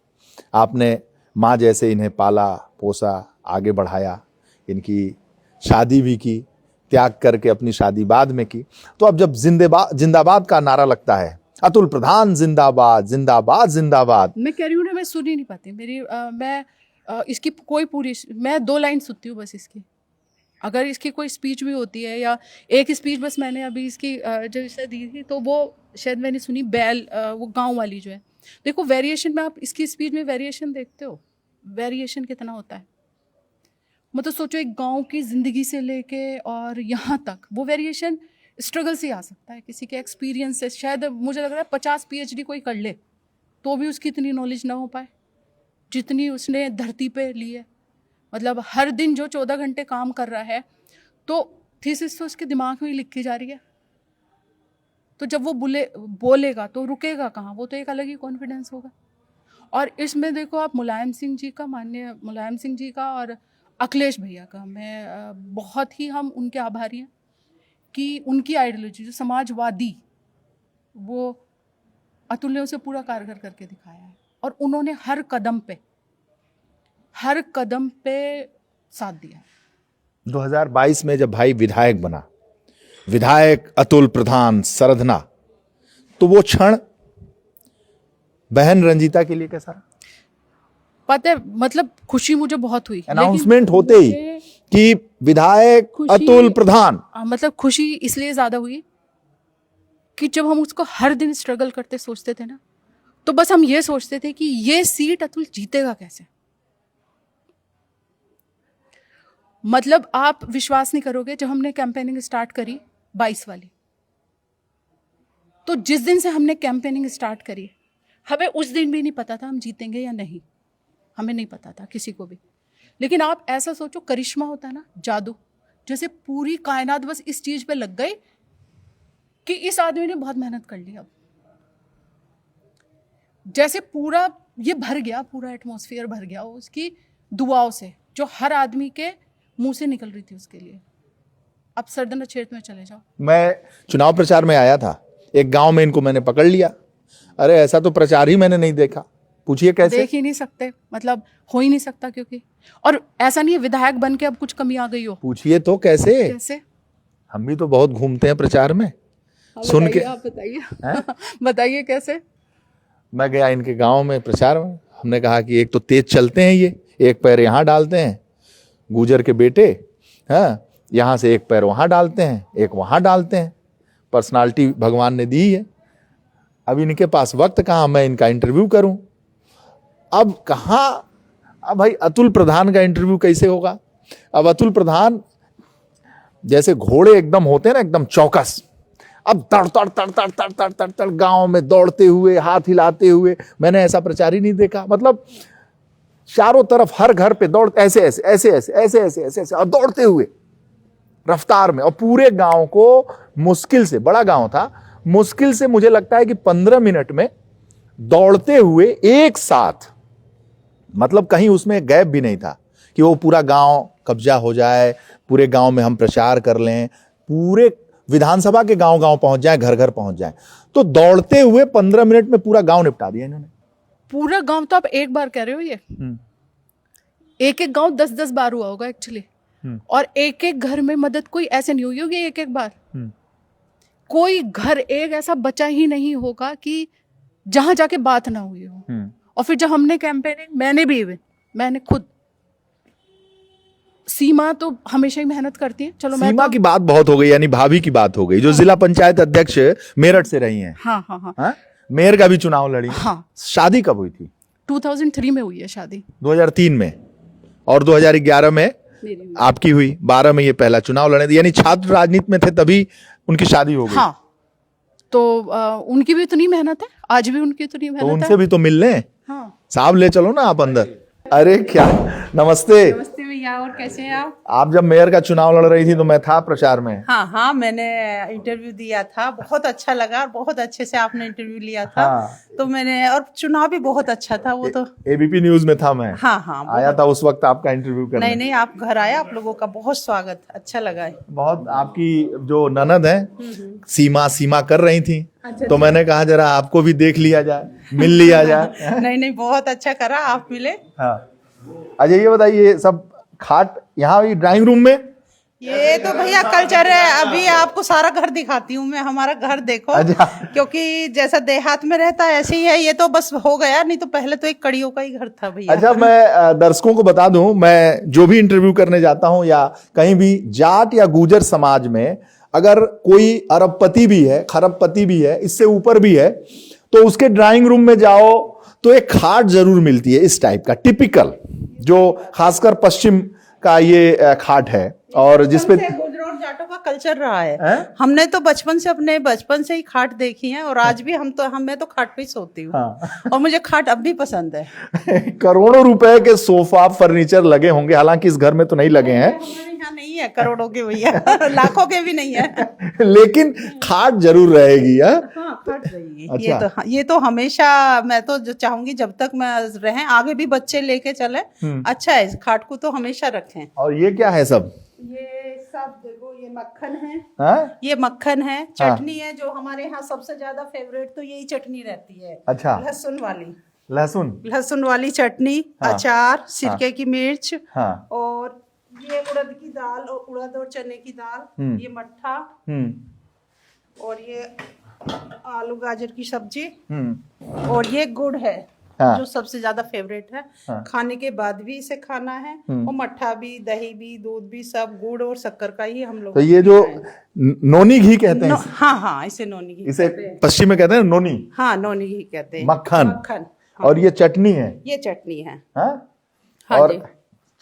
आपने माँ जैसे इन्हें पाला पोसा, आगे बढ़ाया, इनकी शादी भी की, त्याग करके अपनी शादी बाद में की। तो अब जब जिंदाबाद का नारा लगता है, अतुल प्रधान जिंदाबाद जिंदाबाद जिंदाबाद, मैं कह रही हूँ ना, मैं सुन ही नहीं पाती मेरी मैं इसकी कोई पूरी, मैं 2 लाइन सुनती हूँ बस इसकी। अगर इसकी कोई स्पीच भी होती है, या एक स्पीच बस मैंने अभी इसकी जो इसे दी थी तो वो शायद मैंने सुनी, बैल वो गांव वाली जो है। देखो वेरिएशन में, आप इसकी स्पीच में वेरिएशन देखते हो, वेरिएशन कितना होता है। मतलब सोचो एक गांव की ज़िंदगी से लेके और यहाँ तक वो वेरिएशन स्ट्रगल से आ सकता है, किसी के एक्सपीरियंस से। शायद मुझे लग रहा है 50 PhD कोई कर ले तो भी उसकी इतनी नॉलेज ना हो पाए जितनी उसने धरती पे ली है। मतलब हर दिन जो 14 घंटे काम कर रहा है, तो थीसिस तो उसके दिमाग में ही लिखी जा रही है। तो जब वो बोलेगा तो रुकेगा कहाँ, वो तो एक अलग ही कॉन्फिडेंस होगा। और इसमें देखो आप मुलायम सिंह जी का, माननीय मुलायम सिंह जी का और अखिलेश भैया का, मैं बहुत ही हम उनके आभारी हैं कि उनकी आइडियोलॉजी जो समाजवादी, वो अतुल ने उसे पूरा कारगर करके दिखाया है। और उन्होंने हर कदम पे साथ दिया। 2022 में जब भाई विधायक बना, विधायक अतुल प्रधान सरधना, तो वो क्षण बहन रंजीता के लिए कैसा रहा? पता है, मतलब खुशी मुझे बहुत हुई। अनाउंसमेंट होते ही कि विधायक अतुल प्रधान, मतलब खुशी इसलिए ज्यादा हुई कि जब हम उसको हर दिन स्ट्रगल करते सोचते थे ना, तो बस हम ये सोचते थे कि ये सीट अतुल जीतेगा कैसे। मतलब आप विश्वास नहीं करोगे, जब हमने कैंपेनिंग स्टार्ट करी 22 वाली, तो जिस दिन से हमने कैंपेनिंग स्टार्ट करी, हमें उस दिन भी नहीं पता था हम जीतेंगे या नहीं, हमें नहीं पता था किसी को भी। लेकिन आप ऐसा सोचो, करिश्मा होता है ना, जादू, जैसे पूरी कायनात बस इस चीज पे लग गई कि इस आदमी ने बहुत मेहनत कर ली। अब जैसे पूरा ये भर गया, पूरा एटमॉस्फेयर भर गया उसकी दुआओं से, जो हर आदमी के मुंह से निकल रही थी उसके लिए। अब सरदन क्षेत्र में चले जाओ। मैं चुनाव प्रचार में आया था, एक गांव में इनको मैंने पकड़ लिया। अरे ऐसा तो प्रचार ही मैंने नहीं देखा। पूछिए कैसे? देख ही नहीं सकते, मतलब हो ही नहीं सकता, क्योंकि और ऐसा नहीं है विधायक बन के अब कुछ कमी आ गई हो। पूछिए तो कैसे? कैसे? हम भी तो बहुत घूमते हैं प्रचार में। सुन के आप बताइए बताइए कैसे? मैं गया इनके गांव में प्रचार में, हमने कहा कि एक तो तेज चलते हैं ये, एक पैर यहाँ डालते हैं, गुजर के बेटे, हाँ, यहाँ से एक पैर वहाँ डालते हैं, एक वहाँ डालते हैं। पर्सनालिटी भगवान ने दी है। अब इनके पास वक्त कहाँ मैं इनका इंटरव्यू करूं। अब कहाँ, अब भाई अतुल प्रधान का इंटरव्यू कैसे होगा? अब अतुल प्रधान जैसे घोड़े एकदम होते हैं ना, एकदम चौकस, अब तड़ तड़ तड़ तड़ तड़ तड़ तड़ तड़ गांव में दौड़ते हुए, हाथ हिलाते हुए, मैंने ऐसा प्रचार ही नहीं देखा। मतलब चारों तरफ हर घर पे दौड़, ऐसे ऐसे ऐसे ऐसे ऐसे ऐसे ऐसे ऐसे और दौड़ते हुए रफ्तार में, और पूरे गांव को मुश्किल से, बड़ा गांव था, मुश्किल से मुझे लगता है कि 15 मिनट में दौड़ते हुए एक साथ, मतलब कहीं उसमें गैप भी नहीं था कि वो पूरा गांव कब्जा हो जाए, पूरे गांव में हम प्रचार कर लें, पूरे विधानसभा के गांव गांव पहुंच जाए, घर घर पहुंच जाए। तो दौड़ते हुए 15 मिनट में पूरा गांव निपटा दिया इन्होंने। पूरा गांव तो आप एक बार कह रहे हो, ये एक एक गांव 10-10 बार हुआ होगा एक्चुअली। और एक एक घर में मदद कोई ऐसे नहीं हुई होगी एक एक बार। कोई घर एक ऐसा बचा ही नहीं होगा कि जहां जाके बात ना हुई हो। और फिर जब हमने कैंपेनिंग, मैंने खुद, सीमा तो हमेशा ही मेहनत करती है। चलो सीमा की बात बहुत हो गई, यानी भाभी की बात हो गई, जो जिला पंचायत अध्यक्ष मेरठ से रही हैं। हाँ। मेयर का भी चुनाव लड़ी। हाँ। शादी कब हुई थी? 2003 में हुई है शादी। 2003 में, और 2011 में आपकी हुई, 12 में ये पहला चुनाव लड़े, यानी छात्र राजनीति में थे तभी उनकी शादी हो गई। हाँ, तो उनकी भी इतनी मेहनत है, आज भी उनकी इतनी मेहनत तो है। उनसे भी तो मिल लें। हाँ। साहब ले चलो ना आप अंदर। अरे क्या, नमस्ते। नमस्ते भैया, और कैसे हैं आप? आप जब मेयर का चुनाव लड़ रही थी तो मैं था प्रचार में। हाँ, मैंने इंटरव्यू दिया था, बहुत अच्छा लगा और बहुत अच्छे से आपने इंटरव्यू लिया था। हाँ। तो मैंने, और चुनाव भी बहुत अच्छा था वो तो। एबीपी न्यूज में था मैं। हाँ, आया था उस वक्त आपका इंटरव्यू करने। नहीं, आप घर आए, आप लोगों का बहुत स्वागत, अच्छा लगा है बहुत। आपकी जो ननद है सीमा कर रही थी, तो मैंने कहा जरा आपको भी देख लिया जाए, मिल लिया जाए। नहीं, बहुत अच्छा करा आप मिले। हाँ। अच्छा ये बताइए, सब खाट यहाँ ड्राइंग रूम में? ये तो भैया कल्चर है। अभी आपको सारा घर दिखाती हूँ मैं, हमारा घर देखो। अच्छा। क्योंकि जैसा देहात में रहता है ऐसे ही है। ये तो बस हो गया, नहीं तो पहले तो एक कड़ियों का ही घर था भैया। अच्छा, मैं दर्शकों को बता दूं, मैं जो भी इंटरव्यू करने जाता हूं या कहीं भी, जाट या गुजर समाज में अगर कोई अरबपति भी है, खरबपति भी है, इससे ऊपर भी है, तो उसके ड्राइंग रूम में जाओ तो एक खाट जरूर मिलती है इस टाइप का, टिपिकल, जो खासकर पश्चिम का ये खाट है, और जिसपे गुजरों और जाटों का कल्चर रहा है। हमने तो अपने बचपन से ही खाट देखी है, और आज भी मैं तो खाट पे ही सोती हूँ। हाँ। और मुझे खाट अब भी पसंद है। करोड़ों रुपए के सोफा फर्नीचर लगे होंगे, हालांकि इस घर में तो नहीं लगे हैं। हमारे यहाँ नहीं है करोड़ों के भैया, लाखों के भी नहीं है। लेकिन खाट जरूर रहेगी। हाँ, खाट रहेगी। अच्छा। ये तो हमेशा मैं तो जो चाहूंगी, जब तक मैं रहे, आगे भी बच्चे लेके चले, अच्छा है, इस खाट को तो हमेशा रखें। और ये क्या है सब? ये सब देखो, ये मक्खन है। हाँ? ये मक्खन है, चटनी है, जो हमारे यहाँ सबसे ज्यादा फेवरेट तो यही चटनी रहती है। अच्छा। लहसुन वाली चटनी। हाँ। अचार, सिरके की मिर्च। हाँ। और ये उड़द की दाल, और उड़द और चने की दाल, ये मट्ठा, और ये आलू गाजर की सब्जी, और ये गुड़ है। हाँ। जो सबसे ज्यादा फेवरेट है। हाँ। खाने के बाद भी इसे खाना है, और मट्ठा भी, दही भी, दूध भी, सब गुड़ और शक्कर का ही हम लोग। तो ये जो नोनी घी कहते हैं हाँ हाँ, इसे नोनी घी इसे कहते हैं। पश्चिम में कहते हैं नोनी। हाँ, नोनी घी कहते हैं। मक्खन। मक्खन। हाँ। और ये चटनी है। ये चटनी है। हाँ? हाँ और जी।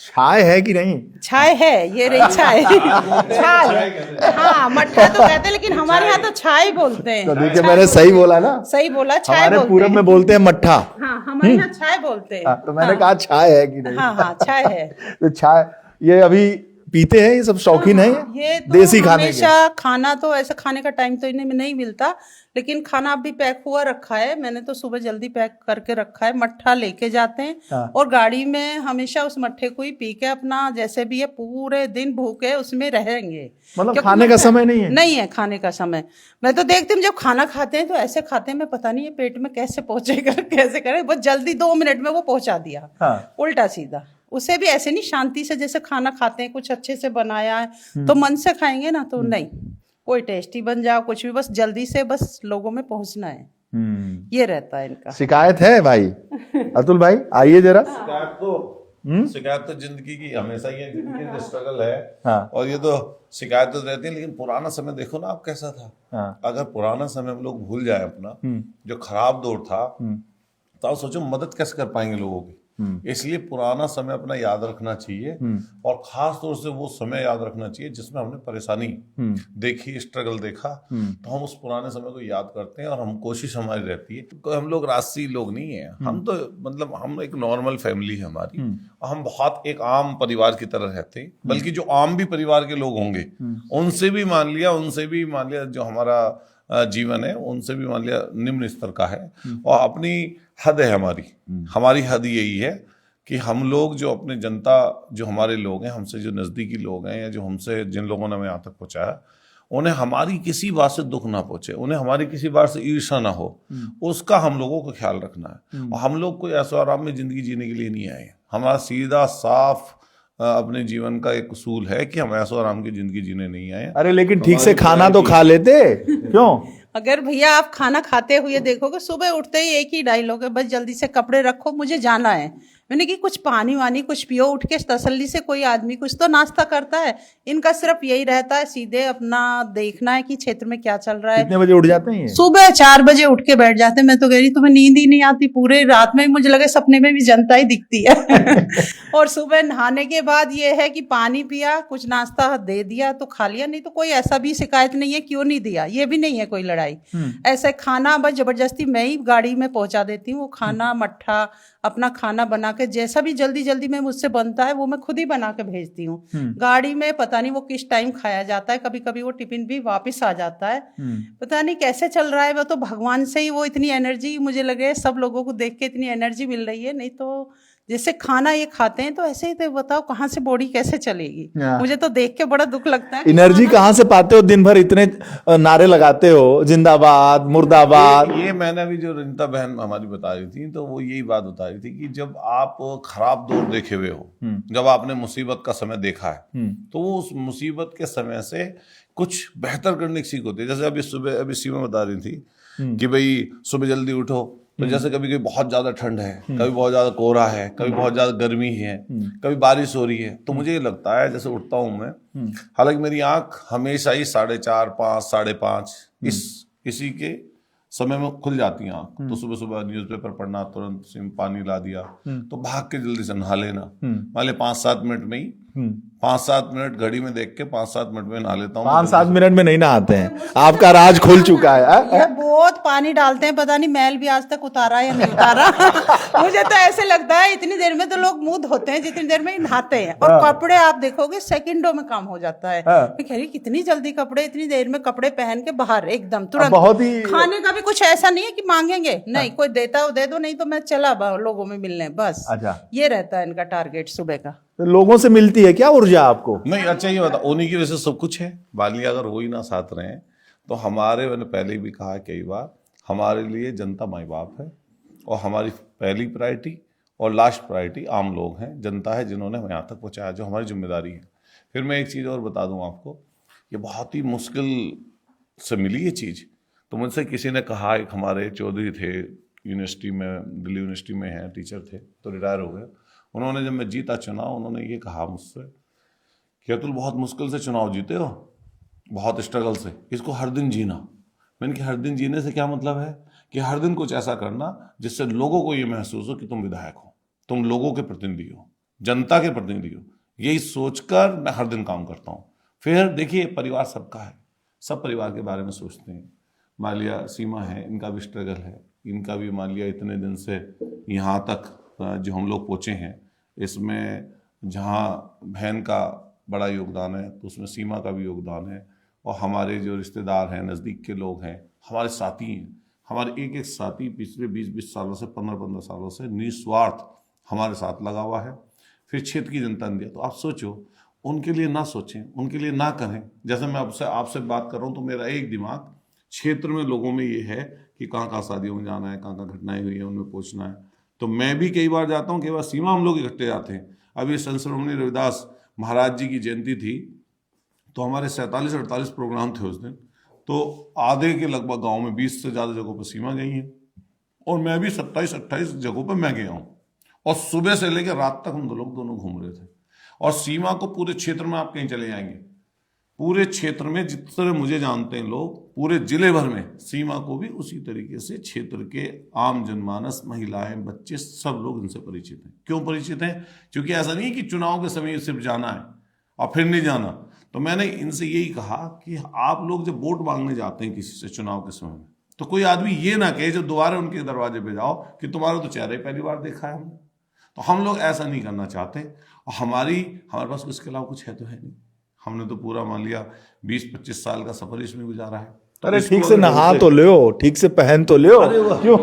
छाय है कि नहीं? छाय है, ये रही छाय। छाय, हाँ, मट्ठा तो कहते हैं, लेकिन हमारे यहाँ तो छाय बोलते हैं। तो देखिए मैंने सही बोला ना? सही बोला, छाय हमारे बोलते पूरब हैं। में बोलते हैं मट्ठा। हाँ, हमारे यहाँ छाय बोलते हैं। तो मैंने कहा छाय है कि नहीं? हाँ हाँ, छाय है। तो छाय ये अभी पीते हैं, ये सब शौकीन है ये तो देसी खाने के। हमेशा खाना तो ऐसा खाने का टाइम तो इन्हें नहीं मिलता, लेकिन खाना अभी पैक हुआ रखा है। मैंने तो सुबह जल्दी पैक करके रखा है। मट्ठा लेके जाते हैं। हाँ। और गाड़ी में हमेशा उस मट्ठे को ही पी के अपना जैसे भी है पूरे दिन भूखे उसमें रहेंगे। मतलब क्योंकि खाने का समय नहीं है? नहीं है खाने का समय। मैं तो देखती हूँ जब खाना खाते हैं तो ऐसे खाते हैं, मैं पता नहीं है पेट में कैसे पहुंचेगा, कैसे करें, बहुत जल्दी 2 मिनट में वो पहुंचा दिया। हाँ। उल्टा सीधा। उसे भी ऐसे नहीं, शांति से जैसे खाना खाते हैं, कुछ अच्छे से बनाया है तो मन से खाएंगे ना, तो नहीं, कोई टेस्टी बन जाओ कुछ भी, बस जल्दी से बस लोगों में पहुंचना है, ये रहता है इनका। शिकायत है भाई? अतुल भाई आइए जरा। शिकायत तो जिंदगी की हमेशा ही है, जिंदगी का स्ट्रगल है। हाँ। और ये तो शिकायत तो रहती है, लेकिन पुराना समय देखो ना आप कैसा था। हाँ। अगर पुराना समय हम लोग भूल जाए अपना जो खराब दौर था, तो आप सोचो मदद कैसे कर पाएंगे लोगों की। इसलिए पुराना समय अपना याद रखना चाहिए, और खास तौर से वो समय याद रखना चाहिए जिसमें हमने परेशानी देखी, स्ट्रगल देखा, तो हम उस पुराने समय को याद करते हैं। और हम कोशिश हमारी रहती है, तो हम लोग राजसी लोग नहीं है, हम तो मतलब हम एक नॉर्मल फैमिली है हमारी, और हम बहुत एक आम परिवार की तरह रहते हैं। बल्कि जो आम भी परिवार के लोग होंगे उनसे भी मान लिया जो हमारा जीवन है उनसे भी मान लिया निम्न स्तर का है। और अपनी हद है हमारी हद यही है कि हम लोग जो अपने जनता, जो हमारे लोग हैं, हमसे जो नज़दीकी लोग हैं, या जो हमसे जिन लोगों ने हमें यहाँ तक पहुँचाया, उन्हें हमारी किसी बात से दुख ना पहुँचे, उन्हें हमारी किसी बात से ईर्ष्या ना हो, उसका हम लोगों को ख्याल रखना है। और हम लोग कोई ऐशो आराम में ज़िंदगी जीने के लिए नहीं आए। हमारा सीधा साफ अपने जीवन का एक उसूल है कि हम ऐशो आराम की ज़िंदगी जीने नहीं आए। अरे लेकिन ठीक से खाना तो खा लेते क्यों? अगर भैया आप खाना खाते हुए देखोगे, सुबह उठते ही एक ही डायलॉग है, बस जल्दी से कपड़े रखो, मुझे जाना है। मैंने कि कुछ पानी वानी कुछ पियो, उठ के तसल्ली से कोई आदमी कुछ तो नाश्ता करता है। इनका सिर्फ यही रहता है, सीधे अपना देखना है कि क्षेत्र में क्या चल रहा है। कितने बजे उठ जाते हैं ये? सुबह 4 बजे उठ के बैठ जाते हैं। मैं तो कह रही तुम्हें नींद ही नहीं आती, पूरे रात में मुझे लगे सपने में भी जनता ही दिखती है। और सुबह नहाने के बाद ये है कि पानी पिया, कुछ नाश्ता दे दिया तो खा लिया, नहीं तो कोई ऐसा भी शिकायत नहीं है क्यों नहीं दिया, ये भी नहीं है कोई लड़ाई। ऐसे खाना बस जबरदस्ती मैं ही गाड़ी में पहुंचा देती हूँ। वो खाना मट्ठा अपना खाना बना के जैसा भी जल्दी जल्दी में मुझसे बनता है वो मैं खुद ही बना के भेजती हूँ। गाड़ी में पता नहीं वो किस टाइम खाया जाता है, कभी कभी वो टिफिन भी वापस आ जाता है, पता नहीं कैसे चल रहा है। वो तो भगवान से ही वो इतनी एनर्जी मुझे लगे, सब लोगों को देख के इतनी एनर्जी मिल रही है। नहीं तो जैसे खाना ये खाते हैं तो ऐसे ही, तो बताओ कहाँ से बॉडी कैसे चलेगी। मुझे तो देख के बड़ा दुख लगता है। एनर्जी कहाँ से पाते हो? दिन भर इतने नारे लगाते हो, जिंदाबाद मुर्दाबाद। ये मैंने अभी जो रंजिता बहन हमारी बता रही थी, तो वो यही बात बता रही थी कि जब आप खराब दौर देखे हुए हो, जब आपने मुसीबत का समय देखा है, तो वो उस मुसीबत के समय से कुछ बेहतर करने की सीख होती है। जैसे अभी सीमा बता रही थी कि भाई सुबह जल्दी उठो, तो जैसे कभी कभी बहुत ज्यादा ठंड है, कभी बहुत ज्यादा कोहरा है, कभी बहुत ज्यादा गर्मी है, कभी बारिश हो रही है, तो मुझे ये लगता है जैसे उठता हूं मैं, हालांकि मेरी आंख हमेशा ही 4:30, 5, 5:30 इसी के समय में खुल जाती है आंख। तो सुबह सुबह न्यूज़पेपर पढ़ना, तुरंत पानी ला दिया, तो भाग के जल्दी से नहा लेना। मान लिया 5-7 मिनट में ही, 5-7 मिनट घड़ी में देख के 5-7 मिनट में नहा लेता हूँ। 5-7 मिनट में नहीं नहाते हैं, आपका राज खुल चुका है। बहुत पानी डालते हैं, पता नहीं मैल भी आज तक उतारा या नहीं उतारा। मुझे तो ऐसे लगता है इतनी देर में तो लोग मुंह धोते हैं जितनी देर में नहाते हैं। और कपड़े आप देखोगे सेकंडों में काम हो जाता है। मैं कह रही कितनी जल्दी कपड़े, इतनी देर में कपड़े पहन के बाहर एकदम तुरंत। बहुत ही खाने का भी कुछ ऐसा नहीं है कि मांगेंगे, नहीं, कोई देता हो दे दो, नहीं तो मैं चला लोगों में मिलने, बस। अच्छा, ये रहता है इनका टारगेट सुबह का। तो लोगों से मिलती है क्या ऊर्जा आपको? नहीं, अच्छा ये बता, उन्हीं की वजह से सब कुछ है। बाली अगर वो ही ना साथ रहे तो हमारे, मैंने पहले भी कहा कई बार, हमारे लिए जनता माई बाप है, और हमारी पहली प्रायोरिटी और लास्ट प्रायोरिटी आम लोग हैं, जनता है जिन्होंने हमें यहाँ तक पहुँचाया, जो हमारी जिम्मेदारी है। फिर मैं एक चीज़ और बता दूँ आपको, ये बहुत ही मुश्किल से मिली ये चीज़। तो मुझसे किसी ने कहा, एक हमारे चौधरी थे यूनिवर्सिटी में, दिल्ली यूनिवर्सिटी में हैं, टीचर थे, तो रिटायर हो गए। उन्होंने जब मैं जीता चुनाव, उन्होंने ये कहा मुझसे कि अतुल बहुत मुश्किल से चुनाव जीते हो, बहुत स्ट्रगल से, इसको हर दिन जीना। मैंने कहा हर दिन जीने से क्या मतलब है? कि हर दिन कुछ ऐसा करना जिससे लोगों को ये महसूस हो कि तुम विधायक हो, तुम लोगों के प्रतिनिधि हो, जनता के प्रतिनिधि हो। यही सोचकर मैं हर दिन काम करता हूँ। फिर देखिए, परिवार सबका है, सब परिवार के बारे में सोचते हैं। मान लिया सीमा है, इनका भी स्ट्रगल है, इनका भी मान लिया इतने दिन से यहाँ तक जो हम लोग पहुँचे हैं, इसमें जहाँ बहन का बड़ा योगदान है तो उसमें सीमा का भी योगदान है। और हमारे जो रिश्तेदार हैं, नज़दीक के लोग हैं, हमारे साथी हैं, हमारे एक एक साथी पिछले 20-20 सालों से, 15-15 सालों से निस्वार्थ हमारे साथ लगा हुआ है। फिर क्षेत्र की जनता ने दिया, तो आप सोचो, उनके लिए ना सोचें, उनके लिए ना करें। जैसे मैं आपसे बात कर रहा हूँ तो मेरा एक दिमाग क्षेत्र में लोगों में ये है कि कहाँ कहाँ शादियों में जाना है, कहाँ कहाँ घटनाएं हुई हैं उनमें पहुँचना है। तो मैं भी कई बार जाता हूँ, कई बार सीमा हम लोग इकट्ठे जाते हैं। अभी संत शिरोमणि रविदास महाराज जी की जयंती थी, तो हमारे 47-48 प्रोग्राम थे उस दिन। तो आधे के लगभग गांव में 20 से ज़्यादा जगहों पर सीमा गई हैं, और मैं भी 27-28 जगहों पर मैं गया हूँ। और सुबह से लेकर रात तक हम दोनों घूम रहे थे। और सीमा को पूरे क्षेत्र में आप कहीं चले जाएंगे, पूरे क्षेत्र में जितने मुझे जानते हैं लोग, पूरे जिले भर में सीमा को भी उसी तरीके से क्षेत्र के आम जनमानस, महिलाएं, बच्चे, सब लोग इनसे परिचित हैं। क्यों परिचित हैं? क्योंकि ऐसा नहीं है कि चुनाव के समय सिर्फ जाना है और फिर नहीं जाना। तो मैंने इनसे यही कहा कि आप लोग जब वोट मांगने जाते हैं किसी से चुनाव के समय में, तो कोई आदमी ये ना कहे जब दोबारा उनके दरवाजे पे जाओ कि तुम्हारा तो चेहरा ही पहली बार देखा है हमने। तो हम लोग ऐसा नहीं करना चाहते, और हमारे पास इसके अलावा कुछ है तो है नहीं। हमने तो पूरा मान लिया 20-25 साल का सफर इसमें गुजारा है। अरे ठीक से नहा तो लो, ठीक से पहन तो लो। क्यों?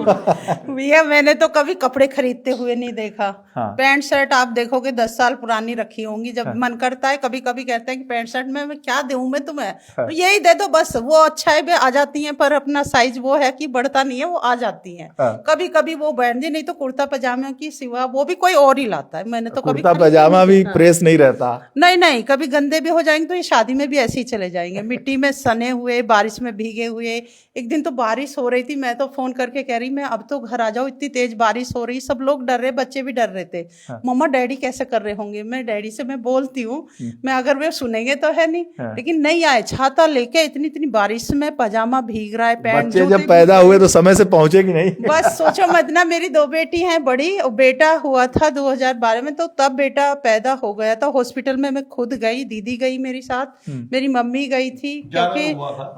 भैया मैंने तो कभी कपड़े खरीदते हुए नहीं देखा। हाँ। पैंट शर्ट आप देखोगे 10 साल पुरानी रखी होंगी। जब मन करता है, कभी कभी कहते हैं कि पैंट शर्ट में मैं क्या दूं मैं तुम्हें, हाँ। यही दे दो बस, वो अच्छा है, आ जाती हैं, पर अपना साइज वो है कि बढ़ता नहीं है, वो आ जाती हैं। हाँ। कभी कभी वो बैंड, नहीं तो कुर्ता पजामे की सिवा वो भी कोई और ही लाता है। मैंने तो कभी कुर्ता पजामा भी प्रेस नहीं रहता। नहीं, कभी गंदे भी हो जाएंगे तो ये शादी में भी ऐसे ही चले जाएंगे, मिट्टी में सने हुए, बारिश में भीगे हुए। एक दिन तो बारिश हो रही थी, मैं तो फोन करके कह रही मैं अब तो घर आ जाओ, इतनी तेज बारिश हो रही। सब लोग डर रहे, बच्चे भी डर रहे थे। हाँ। मम्मा डैडी कैसे कर रहे होंगे। मैं डैडी से मैं बोलती हूँ, मैं अगर वे सुनेंगे तो है नहीं। हाँ। लेकिन नहीं आए, छाता लेके इतनी बारिश में, पजामा भीग रहा है, पैंट। बच्चे जब पैदा हुए तो समय से पहुंचे कि नहीं? बस सोचो मत ना, मेरी 2 बेटी हैं बड़ी, और बेटा हुआ था 2012 में, तो तब बेटा पैदा हो गया था। हॉस्पिटल में मैं खुद गई, दीदी गई मेरे साथ, मेरी मम्मी गई थी, क्योंकि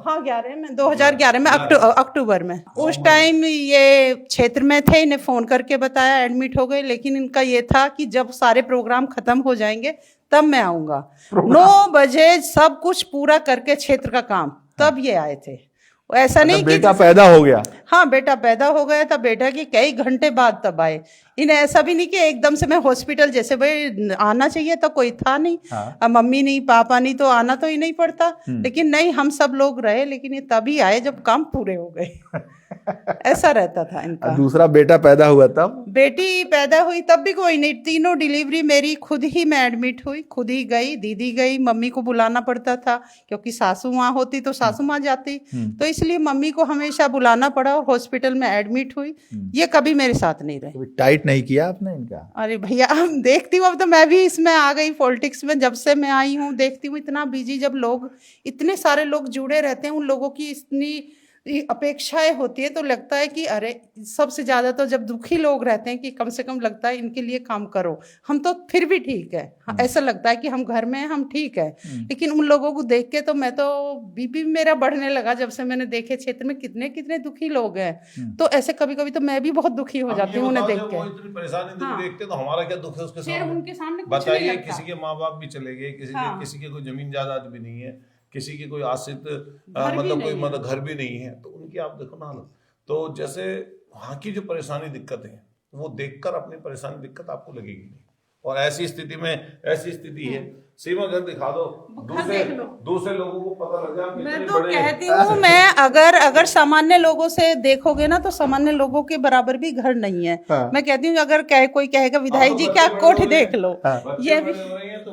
हाँ 11 में, 2011 में अक्टूबर में। उस टाइम ये क्षेत्र में थे, इन्हें फोन करके बताया, एडमिट हो गए। लेकिन इनका ये था कि जब सारे प्रोग्राम खत्म हो जाएंगे तब मैं आऊंगा। 9 बजे सब कुछ पूरा करके क्षेत्र का काम, तब ये आए थे। ऐसा नहीं कि बेटा पैदा हो गया। हाँ, बेटा पैदा हो गया था, बेटा के कई घंटे बाद तब आए। इन्हें ऐसा भी नहीं कि एकदम से मैं हॉस्पिटल, जैसे भाई आना चाहिए तो कोई था नहीं। हाँ। अब मम्मी नहीं, पापा नहीं, तो आना तो ही नहीं पड़ता। लेकिन नहीं, हम सब लोग रहे, लेकिन ये तभी आए जब काम पूरे हो गए। ऐसा रहता था इनका। दूसरा बेटा पैदा हुआ तब? बेटी पैदा हुई तब भी कोई नहीं, तीनों डिलीवरी मेरी खुद ही, मैं एडमिट हुई, खुद ही गई, दीदी गई। मम्मी को बुलाना पड़ता था क्योंकि सासू माँ होती तो सासू माँ जाती, तो इसलिए मम्मी को हमेशा बुलाना पड़ा, और हॉस्पिटल में एडमिट हुई। ये कभी मेरे साथ नहीं रहे। टाइट नहीं किया आपने इनका? अरे भैया, हम देखती हूँ, अब तो मैं भी इसमें आ गई पॉलिटिक्स में, जब से मैं आई हूँ देखती हूँ इतना बिजी, जब लोग, इतने सारे लोग जुड़े रहते हैं, उन लोगों की इतनी अपेक्षाएं होती है, तो लगता है कि अरे, सबसे ज्यादा तो जब दुखी लोग रहते हैं कि कम से कम लगता है इनके लिए काम करो। हम तो फिर भी ठीक है, ऐसा लगता है कि हम घर में हैं, हम ठीक है। लेकिन उन लोगों को देख के तो मैं तो बीपी मेरा बढ़ने लगा, जब से मैंने देखे क्षेत्र में कितने कितने दुखी लोग हैं। तो ऐसे कभी कभी तो मैं भी बहुत दुखी हो जाती हूँ उन्हें देख के। इतनी परेशानी देखते तो हमारा क्या दुख है उसके सामने? उनके सामने बताइए, किसी के माँ बाप भी चले गए, किसी के कोई जमीन जायदाद भी नहीं है, किसी की कोई आश्रित मतलब कोई मतलब घर भी नहीं है, तो उनकी आप देखो ना हालत। तो जैसे वहाँ की जो परेशानी दिक्कतें हैं, वो देखकर अपनी परेशानी दिक्कत आपको लगेगी नहीं। और ऐसी स्थिति है, सीमा घर दिखा दो, दूसरे लोगों को पता लग जाए। मैं तो कहती हूँ, मैं अगर सामान्य लोगों से देखोगे ना, तो सामान्य लोगों के बराबर भी घर नहीं है। हाँ। मैं कहती हूँ, अगर कोई कहेगा विधायक जी क्या कोठी देख लो, ये भी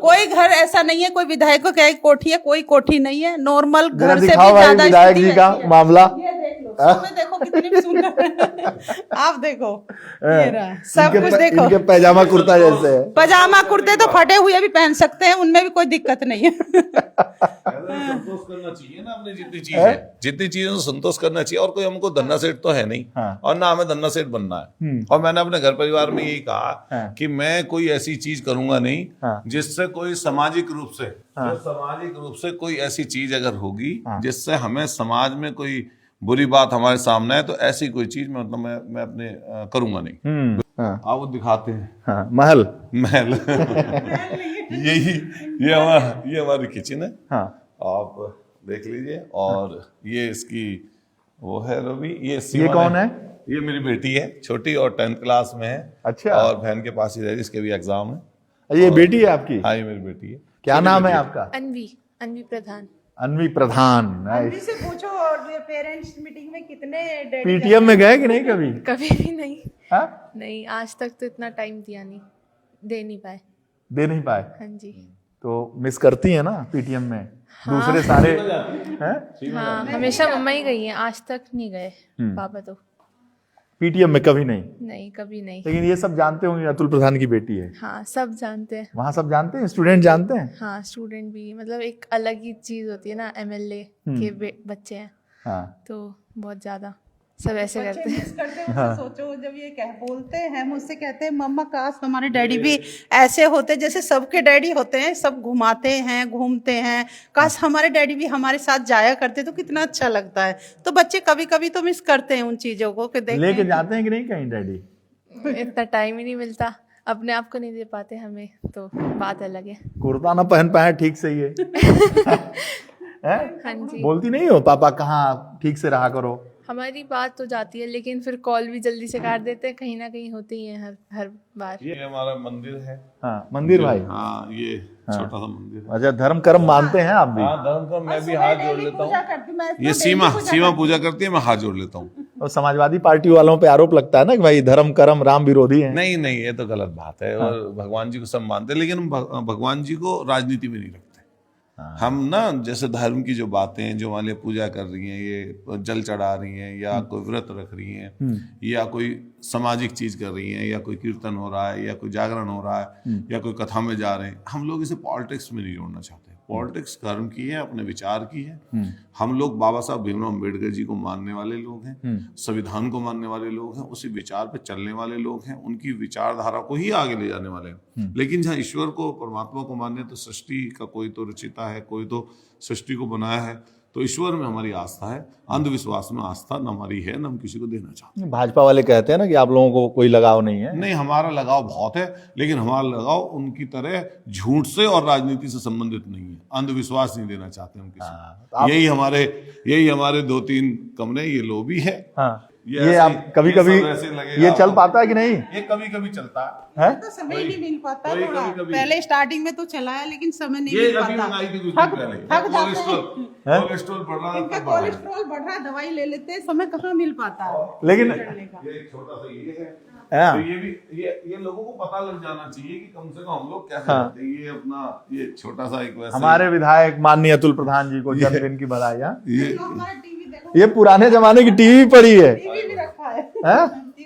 कोई घर ऐसा नहीं है, कोई विधायक को कहे कोठी है, कोई कोठी नहीं है। नॉर्मल घर से भी ज्यादा विधायक जी का मामला। ये देख लो, सुबह देखो कितनी सुंदर है। आप देखो ये रहा, सब कुछ देखो। इनके पैजामा कुर्ता जैसे है। पजामा कुर्ते तो फटे हुए भी पहन सकते हैं, उनमें भी कोई दिक्कत नहीं है। संतोष करना चाहिए ना अपनी जितनी चीज है, जितनी चीजों से संतोष करना चाहिए। और कोई हमको धन्ना सेठ तो है नहीं, और ना हमें धन्ना सेठ बनना है। और मैंने अपने घर परिवार में यही कहा कि मैं कोई ऐसी चीज करूंगा नहीं जिससे कोई सामाजिक रूप से कोई ऐसी चीज अगर होगी जिससे हमें समाज में कोई बुरी बात हमारे सामने है, तो ऐसी कोई चीज में मतलब मैं अपने करूंगा नहीं। आप वो दिखाते हैं महल ये हमारी किचन है, आप देख लीजिए। और ये इसकी वो है रवि, ये कौन है? ये मेरी बेटी है, छोटी और 10th क्लास में है। अच्छा। और बहन के पास ही रह रही, इसके भी एग्जाम है। ये बेटी है आपकी? हाँ, ये मेरी बेटी है। क्या नाम है आपका? अन्वी प्रधान। अन्वी प्रधान। अन्वी से पूछो, और पेरेंट्स मीटिंग में कितने पीटीएम में गए कि नहीं कभी? कभी भी नहीं। हाँ? नहीं, आज तक तो इतना टाइम दे नहीं पाए। हाँ जी। तो मिस करती है ना पीटीएम में? दूसरे सारे हैं? हाँ, हमेशा मम्मा ही गई हैं, आज तक नहीं गए पापा तो। पीटीएम में कभी नहीं? कभी नहीं। लेकिन ये सब जानते होंगे अतुल प्रधान की बेटी है। हाँ, सब जानते हैं। वहाँ सब जानते हैं, स्टूडेंट जानते हैं? हाँ, स्टूडेंट भी, मतलब एक अलग ही चीज होती है ना, एमएलए के बच्चे हैं। हाँ। तो बहुत ज्यादा सब ऐसे करते हैं। हाँ। सोचो जब ये बोलते हैं, मुझसे कहते हैं मम्मा काश हमारे डैडी भी ऐसे होते जैसे सबके डैडी होते हैं, सब घुमाते हैं, घूमते हैं। काश हमारे डैडी भी हमारे साथ जाया करते तो कितना अच्छा लगता है। तो बच्चे कभी कभी तो मिस करते हैं उन चीजों को कि देखते लेके जाते हैं कि नहीं कहीं डैडी? इतना टाइम ही नहीं मिलता, अपने आप को नहीं दे पाते हमें, तो बात अलग है। कुर्ता ना पहन पाए ठीक से ही है। हाँ जी। बोलती नहीं हो पापा कहाँ, ठीक से रहा करो? हमारी बात तो जाती है, लेकिन फिर कॉल भी जल्दी से काट देते हैं, कहीं ना कहीं होती है हर बार। ये हमारा मंदिर है। हाँ, मंदिर भाई। हाँ, ये छोटा सा मंदिर है। अच्छा, धर्म कर्म मानते हैं आप भी? हाँ, धर्म कर्म मैं भी हाथ जोड़ लेता हूँ। ये सीमा पूजा करती है, मैं हाथ जोड़ लेता हूँ। और समाजवादी पार्टी वालों पे आरोप लगता है ना कि भाई धर्म कर्म राम विरोधी है। नहीं, ये तो गलत बात है। और भगवान जी को सब मानते हैं, लेकिन हम भगवान जी को राजनीति में नहीं रखते। हम ना जैसे धर्म की जो बातें, जो मान लिया पूजा कर रही हैं, ये जल चढ़ा रही हैं, या कोई व्रत रख रही हैं, या कोई सामाजिक चीज कर रही हैं, या कोई कीर्तन हो रहा है, या कोई जागरण हो रहा है, या कोई कथा में जा रहे हैं, हम लोग इसे पॉलिटिक्स में नहीं जोड़ना चाहते। पॉलिटिक्स धर्म की है, अपने विचार की है। हम लोग बाबा साहब भीमराव अम्बेडकर जी को मानने वाले लोग हैं, संविधान को मानने वाले लोग हैं, उसी विचार पे चलने वाले लोग हैं, उनकी विचारधारा को ही आगे ले जाने वाले हैं। लेकिन जहाँ ईश्वर को, परमात्मा को मानने, तो सृष्टि का कोई तो रचिता है, कोई तो सृष्टि को बनाया है, तो ईश्वर में हमारी आस्था है। अंधविश्वास में आस्था न हमारी है, न हम किसी को देना चाहते। भाजपा वाले कहते हैं ना कि आप लोगों को कोई लगाव नहीं है। नहीं, हमारा लगाव बहुत है, लेकिन हमारा लगाव उनकी तरह झूठ से और राजनीति से संबंधित नहीं है। अंधविश्वास नहीं देना चाहते हम किसी। यही हमारे 2-3 कमरे, ये लोबी है। हाँ। ये आप कभी कभी ये चल पाता है कि नहीं? ये कभी कभी चलता है। तो समय नहीं मिल पाता थोड़ा। कभी। पहले स्टार्टिंग में तो चलाया, लेकिन समय नहीं मिल पाता। कोलेस्ट्रॉल बढ़ रहा है, कोलेस्ट्रॉल बढ़ रहा है, दवाई ले लेते हैं, समय कहाँ मिल पाता है। लेकिन ये छोटा सा ये है, तो ये भी ये लोगों को पता लग जाना चाहिए कि कम से कम हम लोग क्या करते हैं। ये अपना ये छोटा सा एक वैसा हमारे विधायक माननीय अतुल प्रधान जी को जन्मदिन की बधाइयां। टीवी ये पुराने जमाने की टीवी पड़ी है। भी रखा है।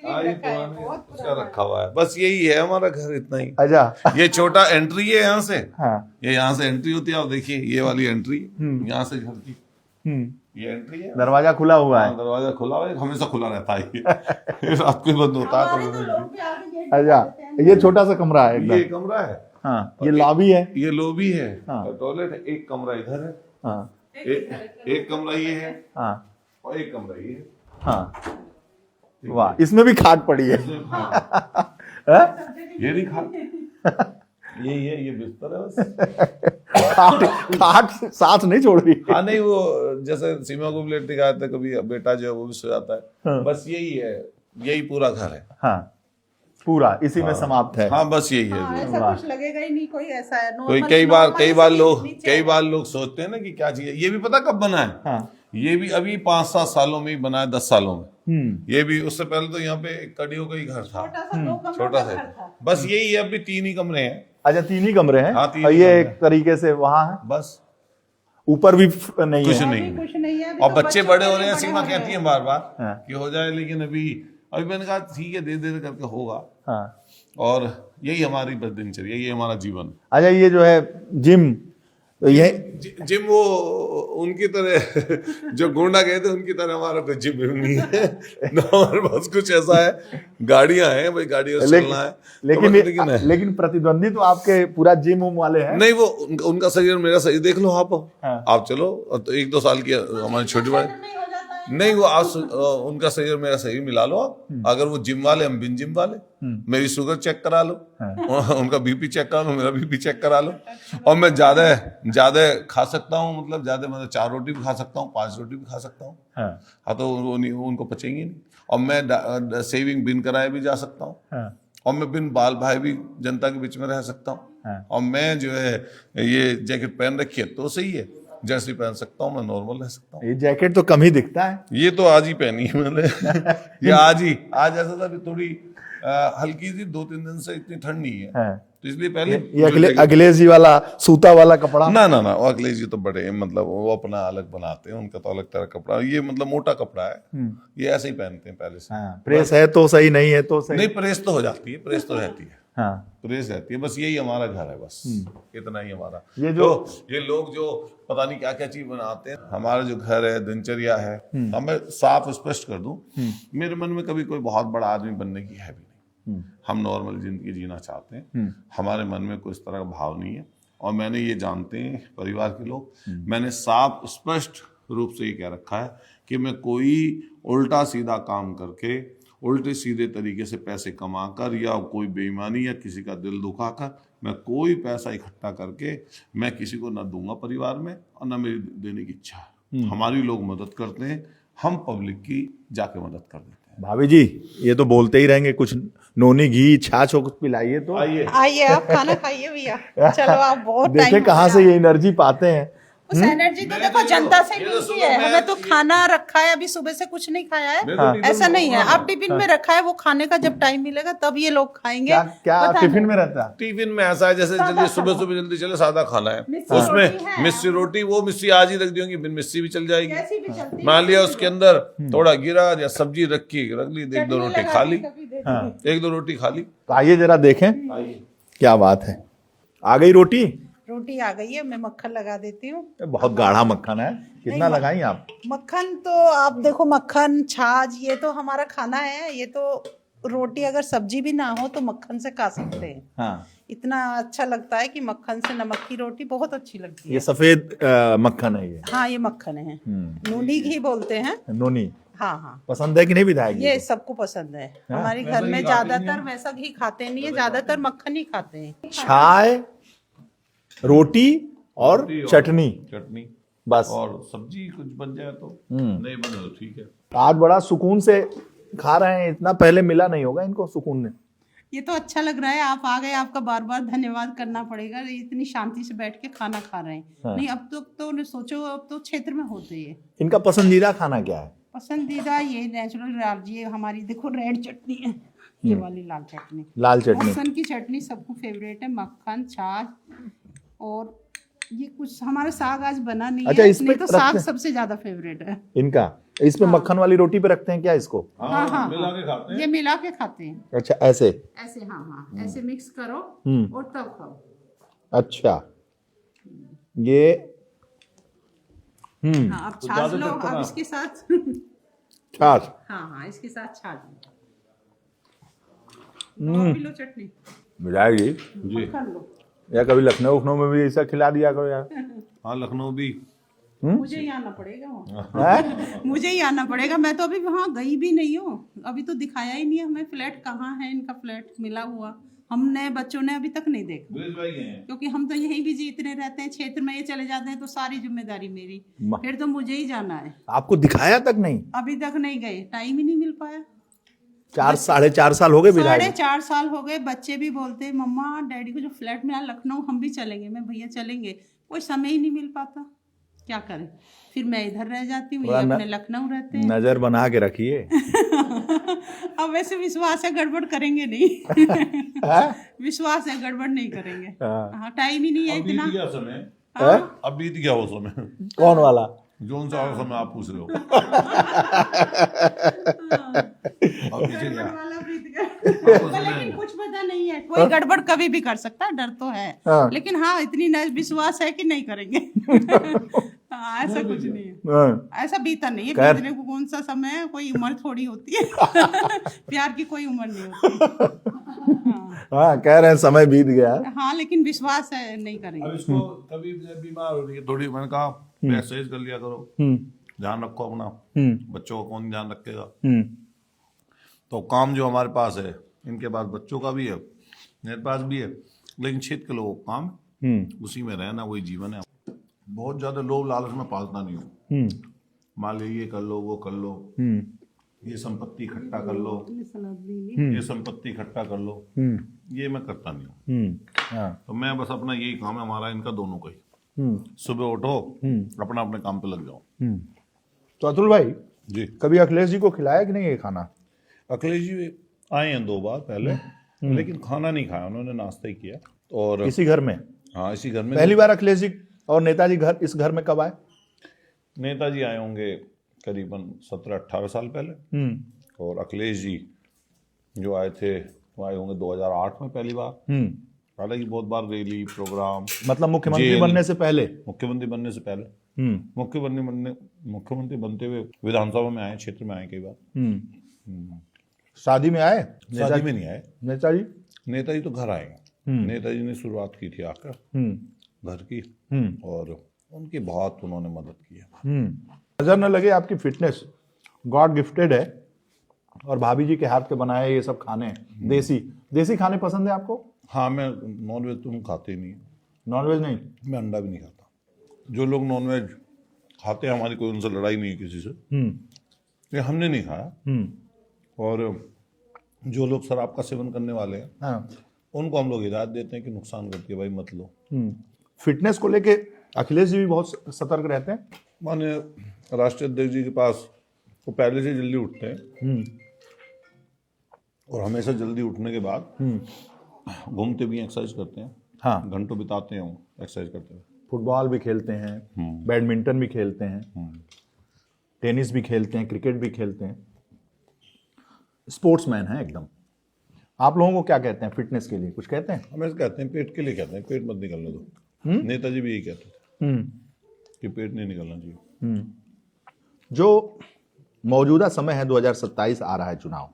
उसका रखा हुआ है। बस यही है हमारा घर, इतना ही। अच्छा, ये छोटा एंट्री है यहाँ से। हाँ। ये यहाँ से एंट्री होती है, आप देखिए ये वाली एंट्री यहाँ से घर की, ये एंट्री है। दरवाजा खुला हुआ है। दरवाजा खुला हुआ है, हमेशा खुला रहता है। ये रात को बंद होता है। अच्छा, ये छोटा सा कमरा है ये एकदम। कमरा है। हाँ, ये लॉबी है। ये लॉबी है, हाँ। टॉयलेट है। एक कमरा इधर है। हाँ। एक कमरा ये है। हाँ। और एक कमरा ये है। हाँ। वाह, इसमें भी खाट पड़ी है। ये नहीं खाट, ये बिस्तर है बस। खाट साथ नहीं छोड़ रही। हाँ, नहीं, वो जैसे सीमा को भी लेट दिखाया था, कभी बेटा जो है वो भी सो जाता है। हाँ। बस यही है, यही पूरा घर है। हाँ, पूरा इसी में समाप्त है। हाँ, बस यही है। ऐसा कुछ लगेगा ही नहीं, कोई ऐसा है। कोई कई बार लोग सोचते हैं ना कि क्या चाहिए। ये भी पता कब बना है? हाँ। ये भी अभी 5-7 सालों में ही बना है, 10 सालों में। ये भी, उससे पहले तो यहाँ पे कड़ियों का ही घर था, छोटा सा। बस यही है, अभी 3 ही कमरे हैं। अच्छा, 3 ही कमरे हैं। हाँ, 3 और ही ये कमरे एक तरीके से वहां है बस। ऊपर भी नहीं कुछ है। नहीं है। कुछ नहीं है अभी और तो बच्चे बड़े हो रहे हैं, बड़े सीमा हो रहे कहती है हैं। बार बार हाँ। कि हो जाए, लेकिन अभी मैंने कहा ठीक है, धीरे धीरे करके होगा। हाँ। और यही हमारी बस दिनचर्या, यही हमारा जीवन। अच्छा, ये जो है जिम, तो ये जिम वो उनकी तरह जो गोंडा गए थे उनकी तरह हमारा कोई जिम नहीं है ना, हमारे पास कुछ ऐसा है, गाड़ियां हैं भाई, गाड़ियों से चलना है। लेकिन प्रतिद्वंदी तो आपके पूरा जिम उम वाले हैं। नहीं, वो उनका शरीर मेरा शरीर देख लो आप। हाँ। आप चलो, तो 1-2 साल की हमारी छोटी बड़ी नहीं, वो आप उनका शरीर मेरा शरीर मिला लो आप। अगर वो जिम वाले, हम बिन जिम वाले। मेरी शुगर चेक करा लो, उनका बीपी चेक करा लो, मेरा बीपी चेक करा लो। और मैं ज्यादा खा सकता हूँ, मतलब ज्यादा, मतलब 4 रोटी भी खा सकता हूँ, 5 रोटी भी खा सकता हूँ। हाँ, तो उनको पचेंगी नहीं। और मैं सेविंग बिन कराए भी जा सकता हूँ। और मैं बिन बाल भाई भी जनता के बीच में रह सकता हूँ। और मैं जो है ये जैकेट पहन रखी है तो सही है, जर्सी पहन सकता हूँ, मैं नॉर्मल रह सकता हूँ। ये जैकेट तो कम ही दिखता है। ये तो आज ही पहनी है मैंने ये आज ऐसा था कि थोड़ी हल्की सी 2-3 दिन से इतनी ठंड नहीं है, तो इसलिए पहले ये अखिलेश जी वाला सूता वाला कपड़ा। ना वो अखिलेश जी तो बड़े, मतलब वो अपना अलग बनाते हैं, उनका तो अलग तरह कपड़ा। ये मतलब मोटा कपड़ा है, ये ऐसे ही पहनते हैं पहले से। प्रेस है तो सही, नहीं है तो सही नहीं, प्रेस तो हो जाती है, प्रेस तो रहती है। हाँ। प्रेस रहती है, बस यही हमारा घर है, बस इतना ही हमारा। ये ये लोग जो पता नहीं क्या क्या चीज बनाते हैं, हमारा जो घर है, दिनचर्या है, मैं साफ स्पष्ट कर दूं, मेरे मन में कभी कोई बहुत बड़ा आदमी बनने की है भी नहीं। हम नॉर्मल जिंदगी जीना चाहते हैं, हमारे मन में कोई इस तरह का भाव नहीं है। और मैंने ये जानते हैं परिवार के लोग, मैंने साफ स्पष्ट रूप से ये कह रखा है कि मैं कोई उल्टा सीधा काम करके, उल्टे सीधे तरीके से पैसे कमाकर, या कोई बेईमानी या किसी का दिल दुखाकर मैं कोई पैसा इकट्ठा करके मैं किसी को ना दूंगा परिवार में, और ना मेरी देने की इच्छा है। हमारी लोग मदद करते हैं, हम पब्लिक की जाके मदद कर देते हैं। भाभी जी ये तो बोलते ही रहेंगे, कुछ नोनी घी छाछ हो कुछ पिलाइए तो। आइए आप खाना खाइए भैया, चलो आप बहुत देखे टाइम कहाँ से ये एनर्जी पाते हैं। उस एनर्जी तो देखो जनता से मिलती है। हमें तो खाना रखा है, अभी सुबह से कुछ नहीं खाया है, ऐसा नहीं है। अब टिफिन में रखा है, वो खाने का जब टाइम मिलेगा तब ये लोग खाएंगे। क्या टिफिन में रहता है? टिफिन में ऐसा है जैसे जल्दी सुबह जल्दी चले, सादा खाना है, उसमें मिस्सी रोटी, वो मिस्सी आज ही रख दी होंगी, बिन मिस्सी भी चल जाएगी। मान लिया उसके अंदर थोड़ा गिरा या सब्जी रख ली, 1-2 रोटी खा ली, 1-2 रोटी खा ली। तो आइए जरा देखें, क्या बात है। आ गई रोटी आ गई है, मैं मक्खन लगा देती हूँ। बहुत गाढ़ा मक्खन है, कितना लगाई आप? मक्खन तो आप देखो, मक्खन छाछ ये तो हमारा खाना है। ये तो रोटी अगर सब्जी भी ना हो तो मक्खन से खा सकते हैं। हाँ। इतना अच्छा लगता है कि मक्खन से नमक की रोटी बहुत अच्छी लगती है। ये सफेद मक्खन है ये? हाँ, ये मक्खन है, नूनी घी बोलते हैं। नूनी, हाँ। पसंद है कि नहीं विधायक? ये सबको पसंद है। हमारे घर में ज्यादातर वैसा घी खाते नहीं है, ज्यादातर मक्खन ही खाते हैं। चाय, रोटी और चटनी बस। और सब्जी कुछ बन जाए तो, नहीं बने तो ठीक है। आज बड़ा सुकून से खा रहे हैं, इतना पहले मिला नहीं होगा इनको सुकून ने। ये तो अच्छा लग रहा है, आप आ गए, आपका बार बार धन्यवाद करना पड़ेगा। इतनी शांति से बैठ के खाना खा रहे हैं। हाँ। नहीं, अब तो सोचो, अब तो क्षेत्र में होते हैं। इनका पसंदीदा खाना क्या है? पसंदीदा ये नेचुरल, ये हमारी देखो रेड चटनी है, ये वाली लाल चटनी। लाल चटनी, लहसुन की चटनी सबको फेवरेट है। मक्खन, छाछ, और ये कुछ हमारा साग आज बना नहीं अच्छा, है, इस पे नहीं तो साग रखते हैं? सबसे ज्यादा फेवरेट है इनका। इस पे मक्खन वाली रोटी पे रखते हैं क्या इसको? हाँ, मिला के खाते हैं। ये मिला के खाते हैं। अच्छा, ऐसे ऐसे, हाँ, ऐसे मिक्स करो और तब खाओ। अच्छा, ये हाँ, अब छाछ लो, अब इसके साथ छाछ। हाँ, इसके साथ छाछ लो, चटनी विधायक जी मक्खन लो। या कभी लखनऊ में भी ऐसा खिला दिया करो यार। हाँ, लखनऊ भी मुझे ही आना पड़ेगा वहाँ। मुझे ही आना पड़ेगा, मैं तो अभी वहाँ गई भी नहीं हूँ। अभी तो दिखाया ही नहीं है हमें फ्लैट कहाँ है, इनका फ्लैट मिला हुआ हमने, बच्चों ने अभी तक नहीं देखा, क्योंकि हम तो यहीं बिजी इतने रहते हैं। क्षेत्र में ये चले जाते हैं तो सारी जिम्मेदारी मेरी, फिर तो मुझे ही जाना है। आपको दिखाया तक नहीं? अभी तक नहीं गए, टाइम ही नहीं मिल पाया। 4-4.5 साल हो गए विधायक? 4.5 साल हो गए। बच्चे भी बोलते मम्मा डैडी को जो फ्लैट मिला लखनऊ, हम भी चलेंगे। मैं भैया चलेंगे, कोई समय ही नहीं मिल पाता, क्या करें। फिर मैं इधर रह जाती हूँ, ये अपने लखनऊ रहते हैं। नजर बना के रखिए। अब वैसे विश्वास है, गड़बड़ करेंगे नहीं। विश्वास है, गड़बड़ नहीं करेंगे। हाँ, टाइम ही नहीं है इतना। है? अब बीत गया वो समय, कौन वाला? जोन सा वाला समय आप पूछ रहे हो। अब पीछे गया। लेकिन कुछ पता नहीं है, कोई गड़बड़ कभी भी कर सकता है, डर तो है। हाँ। लेकिन हाँ इतनी विश्वास है कि नहीं करेंगे। हाँ, ऐसा कुछ नहीं है, हाँ। ऐसा बीता नहीं है। खैर। बीतने को कौन सा समय है, कोई उम्र थोड़ी होती है। प्यार की कोई उम्र नहीं होती। हाँ, कह रहे हैं समय बीत गया है। हाँ लेकिन विश्वास है नहीं करेंगे। अब इसको कभी बीमार हो रही है थोड़ी, मैंने कहा एक्सरसाइज कर लिया करो, ध्यान रखो अपना, बच्चों का कौन ध्यान रखेगा। तो काम जो हमारे पास है, इनके पास बच्चों का भी है, मेरे पास भी है, लेकिन क्षेत्र के लोगों का काम उसी में रहना, वही जीवन है। बहुत ज्यादा लोभ लालच में पालता नहीं हूँ। मान लीजिए ये कर लो, वो कर लो, ये संपत्ति इकट्ठा कर लो, ये संपत्ति इकट्ठा कर लो, ये मैं करता नहीं हूँ। हाँ। तो मैं बस अपना यही काम है हमारा, इनका दोनों का ही। सुबह उठो, अपना अपने काम पे लग जाओ। तो अतुल भाई जी, कभी अखिलेश जी को खिलाया कि नहीं ये खाना? अखिलेश जी आए हैं 2 बार पहले, लेकिन खाना नहीं खाया, उन्होंने नाश्ता ही किया। और इसी घर में? हाँ, इसी घर में। पहली बार अखिलेश जी और नेताजी इस घर में कब आए? नेताजी आए होंगे करीबन 17-18 साल पहले, और अखिलेश जी जो आए थे वो आए होंगे 2008 में पहली बार। हालांकि बहुत बार रैली प्रोग्राम, मतलब मुख्यमंत्री जेल। बनने से पहले? मुख्यमंत्री बनने से पहले, मुख्यमंत्री बनते हुए विधानसभा में आए, क्षेत्र में आए कई बार। शादी में आए? शादी में नहीं आए नेताजी? नेताजी तो घर आए। नेताजी ने शुरुआत की थी आकर घर की, और उनकी बहुत उन्होंने मदद की है। नजर न लगे आपकी फिटनेस गॉड गिफ्टेड है, और भाभी जी के हाथ के बनाए ये सब खाने, देसी खाने पसंद है आपको? हाँ, मैं नॉनवेज तो खाते ही नहीं। नॉनवेज नहीं? मैं अंडा भी नहीं खाता। जो लोग नॉनवेज खाते हैं, हमारी कोई उनसे लड़ाई नहीं है किसी से, ये हमने नहीं खाया। और जो लोग शराब का सेवन करने वाले हैं, हाँ। उनको हम लोग हिदायत देते हैं कि नुकसान करती है भाई, मत लो। फिटनेस को लेके अखिलेश जी भी बहुत सतर्क रहते हैं। माने राष्ट्रीय अध्यक्ष जी के पास वो पहले से जल्दी उठते हैं, और हमेशा जल्दी उठने के बाद घूमते भी एक्सरसाइज करते हैं। हाँ। घंटों बिताते हैं एक्सरसाइज करते हुए। फुटबॉल भी खेलते हैं, बैडमिंटन भी खेलते हैं, टेनिस भी खेलते हैं, क्रिकेट भी खेलते हैं, स्पोर्ट्समैन है एकदम। आप लोगों को क्या कहते हैं फिटनेस के लिए, कुछ कहते हैं? हम ऐसे कहते हैं, पेट के लिए कहते हैं, पेट मत निकलने दो। नेताजी भी यही कहते थे कि पेट नहीं निकलना चाहिए। जो मौजूदा समय है, 2027 आ रहा है चुनाव,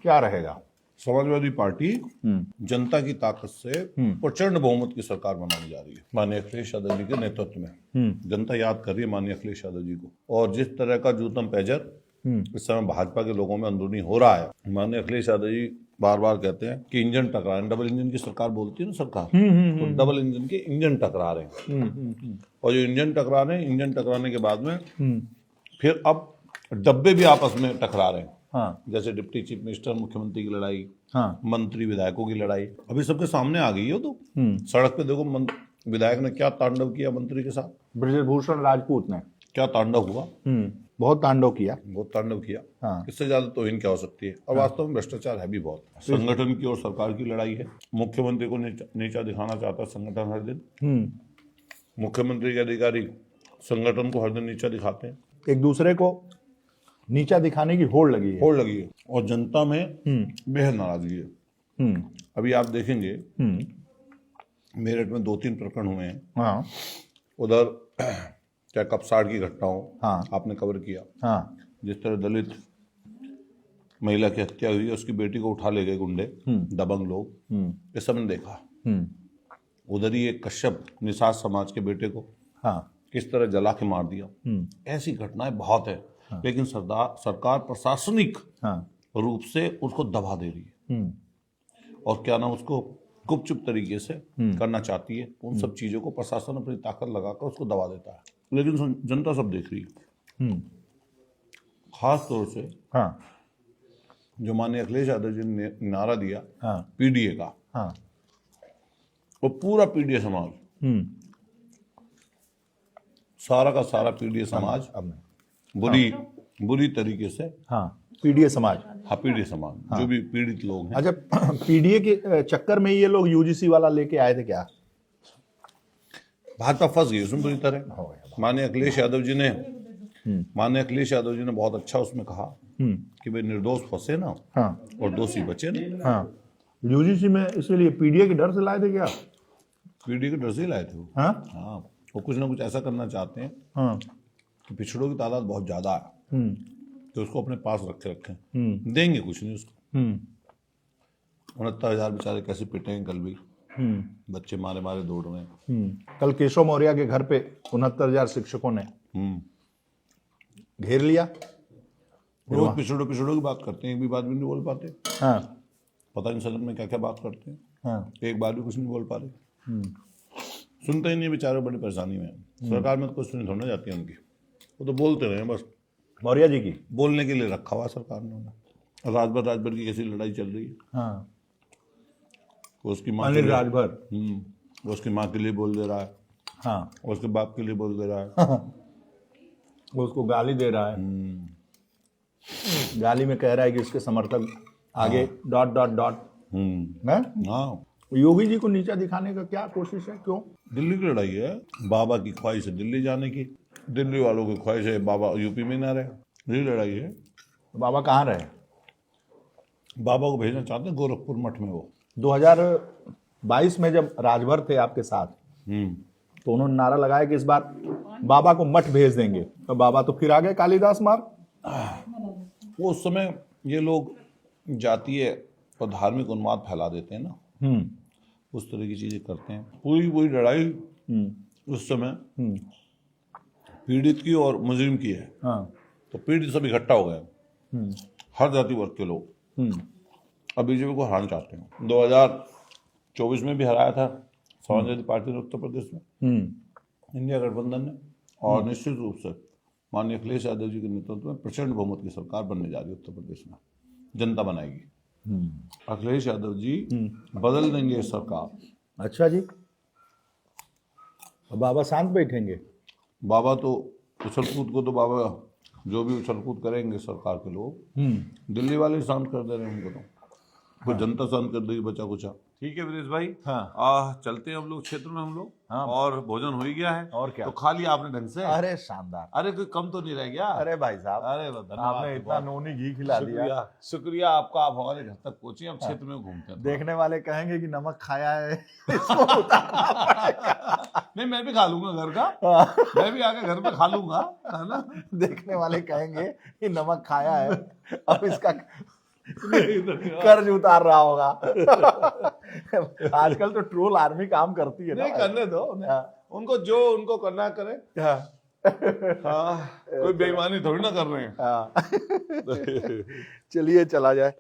क्या रहेगा? समाजवादी पार्टी जनता की ताकत से प्रचंड बहुमत की सरकार बनाने जा रही है माननीय अखिलेश यादव जी के नेतृत्व में। जनता याद कर रही है माननीय अखिलेश यादव जी को, और जिस तरह का जूतम पैजर इस समय भाजपा के लोगों में अंदरूनी हो रहा है। माननीय अखिलेश यादव जी बार बार कहते हैं कि इंजन टकरा रहे हैं, डबल इंजन की सरकार बोलती है ना सरकार, तो डबल इंजन के इंजन टकरा रहे हैं। और जो इंजन टकरा रहे हैं, इंजन टकराने के बाद में फिर अब डब्बे भी आपस में टकरा रहे हैं। हाँ। जैसे डिप्टी चीफ मिनिस्टर मुख्यमंत्री की लड़ाई, हाँ। मंत्री विधायकों की लड़ाई अभी सबके सामने आ गई है। तो सड़क पे देखो विधायक ने क्या तांडव किया मंत्री के साथ, ब्रजभूषण राजपूत ने क्या तांडव हुआ। बहुत तांडव किया। बहुत तांडव किया। हाँ। इससे ज्यादा तौहीन क्या हो सकती है। और वास्तव में भ्रष्टाचार है भी बहुत। संगठन की और सरकार की लड़ाई है। मुख्यमंत्री को नीचा दिखाना चाहता है संगठन हर दिन। मुख्यमंत्री के अधिकारी संगठन को हर दिन नीचा दिखाते हैं। एक दूसरे को नीचा दिखाने की होड़ लगी है, और जनता में बेहद नाराजगी है। अभी आप देखेंगे मेरठ में 2-3 प्रकरण हुए हैं। हाँ। उधर क्या कपसाड़ की घटना हो, हाँ। आपने कवर किया। हाँ। जिस तरह दलित महिला की हत्या हुई है, उसकी बेटी को उठा ले गए गुंडे, दबंग लोग, ये सब ने देखा। उधर ही एक कश्यप निषाद समाज के बेटे को किस तरह जला के मार दिया। ऐसी घटनाएं बहुत है। लेकिन सरकार प्रशासनिक रूप से उसको दबा दे रही है, और क्या नाम उसको गुपचुप तरीके से करना चाहती है। उन सब चीजों को प्रशासन अपनी ताकत लगाकर उसको दबा देता है, लेकिन जनता सब देख रही है। खास तौर से जो माननीय अखिलेश यादव जी ने नारा दिया पीडीए का, वो पूरा पीडीए समाज, सारा का सारा पीडीए समाज बुरी तरीके से, पीडीए समाज, पीडीए समाज, जो भी पीड़ित लोग हैं। अच्छा, पीडीए के चक्कर में ये लोग यूजीसी वाला लेके आए थे क्या? भाजपा फंस गई उसमें पूरी तरह। माननीय अखिलेश यादव जी ने बहुत अच्छा उसमें कहा कि भाई निर्दोष फंसे ना और दोषी बचे ना। यूजीसी में इसलिए पीडीए के डर से लाए थे क्या? पीढ़ी के डर से ही लाए थे वो। हाँ, वो कुछ ना कुछ ऐसा करना चाहते हैं कि पिछड़ों की तादाद बहुत ज्यादा है तो उसको अपने पास रखें। देंगे कुछ नहीं उसको। 69,000 बेचारे कैसे पिटेंगे कल भी। बच्चे मारे मारे दौड़ रहे हैं। कल केशव मौर्य के घर पे 69,000 शिक्षकों ने घेर लिया। रोज पिछड़ों की बात करते हैं, एक भी बात भी नहीं बोल पाते। पता नहीं सदन में क्या क्या बात करते हैं। एक बार भी कुछ नहीं बोल पा रहे। सुनते ही नहीं बेचारे, बड़ी परेशानी में। सरकार में तो कुछ सुनी थोड़ी ना जाती है उनकी, वो तो बोलते रहे बस। मौर्य जी की बोलने के लिए रखा हुआ सरकार ने उन्हें। राजभर की कैसी लड़ाई चल रही है। उसकी माँ के लिए राजभर उसकी माँ के लिए बोल दे रहा है। उसके बाप के लिए बोल दे रहा है। उसको गाली दे रहा है। गाली में कह रहा है कि इसके समर्थक आगे ... योगी जी को नीचा दिखाने का क्या कोशिश है? क्यों? दिल्ली की लड़ाई है। बाबा की ख्वाहिश है दिल्ली जाने की, दिल्ली वालों की ख्वाहिश है बाबा यूपी में ना रहे। यही लड़ाई है। बाबा कहाँ रहे? बाबा को भेजना चाहते हैं गोरखपुर मठ में। वो 2022 में जब राजभर थे आपके साथ तो उन्होंने नारा लगाया कि इस बार बाबा को मठ भेज देंगे, तो बाबा तो फिर आ गए कालिदास मार्ग। वो उस समय ये लोग जातीय और धार्मिक उन्माद फैला देते हैं ना, उस तरह की चीजें करते हैं। पूरी लड़ाई उस समय पीड़ित की और मुजरिम की है। तो पीड़ित सब इकट्ठा हो गए, हर जाति वर्ग के लोग। अब बीजेपी को हराना चाहते हैं। 2024 में भी हराया था समाजवादी पार्टी ने उत्तर प्रदेश में, इंडिया गठबंधन ने। और निश्चित रूप से माननीय अखिलेश यादव जी के नेतृत्व में प्रचंड बहुमत की सरकार बनने जा रही है उत्तर प्रदेश में। जनता बनाएगी। अखिलेश यादव जी बदल देंगे सरकार। अच्छा जी। बाबा शांत बैठेंगे? बाबा तो उछल कूद को तो बाबा जो भी उछल कूद करेंगे सरकार के लोग, दिल्ली वाले ही शांत कर दे रहे हैं उनको। तो कोई जनता शांत कर देगी बचा कुचा। ठीक है विदेश भाई। चलते हैं हम लोग क्षेत्र में। हम लोग और भोजन हो ही गया है। और क्या? तो खा लिया आपने ढंग से? अरे शानदार। अरे कोई कम तो नहीं रह गया? अरे भाई साहब, अरे आपने इतना नूनी घी खिला दिया। शुक्रिया आपका। आप हमारे घर तक पहुंचे, हम क्षेत्र में घूमते हैं। देखने वाले कहेंगे कि नमक खाया है। नहीं, मैं भी खा लूंगा घर का। मैं भी आके घर पे खा लूंगा, है ना। देखने वाले कहेंगे कि नमक खाया है, अब इसका कर्ज उतार रहा होगा। आजकल तो ट्रोल आर्मी काम करती है ना। नहीं, करने दो उनको, जो उनको करना करे। कोई बेईमानी थोड़ी ना कर रहे हैं। चलिए चला जाए।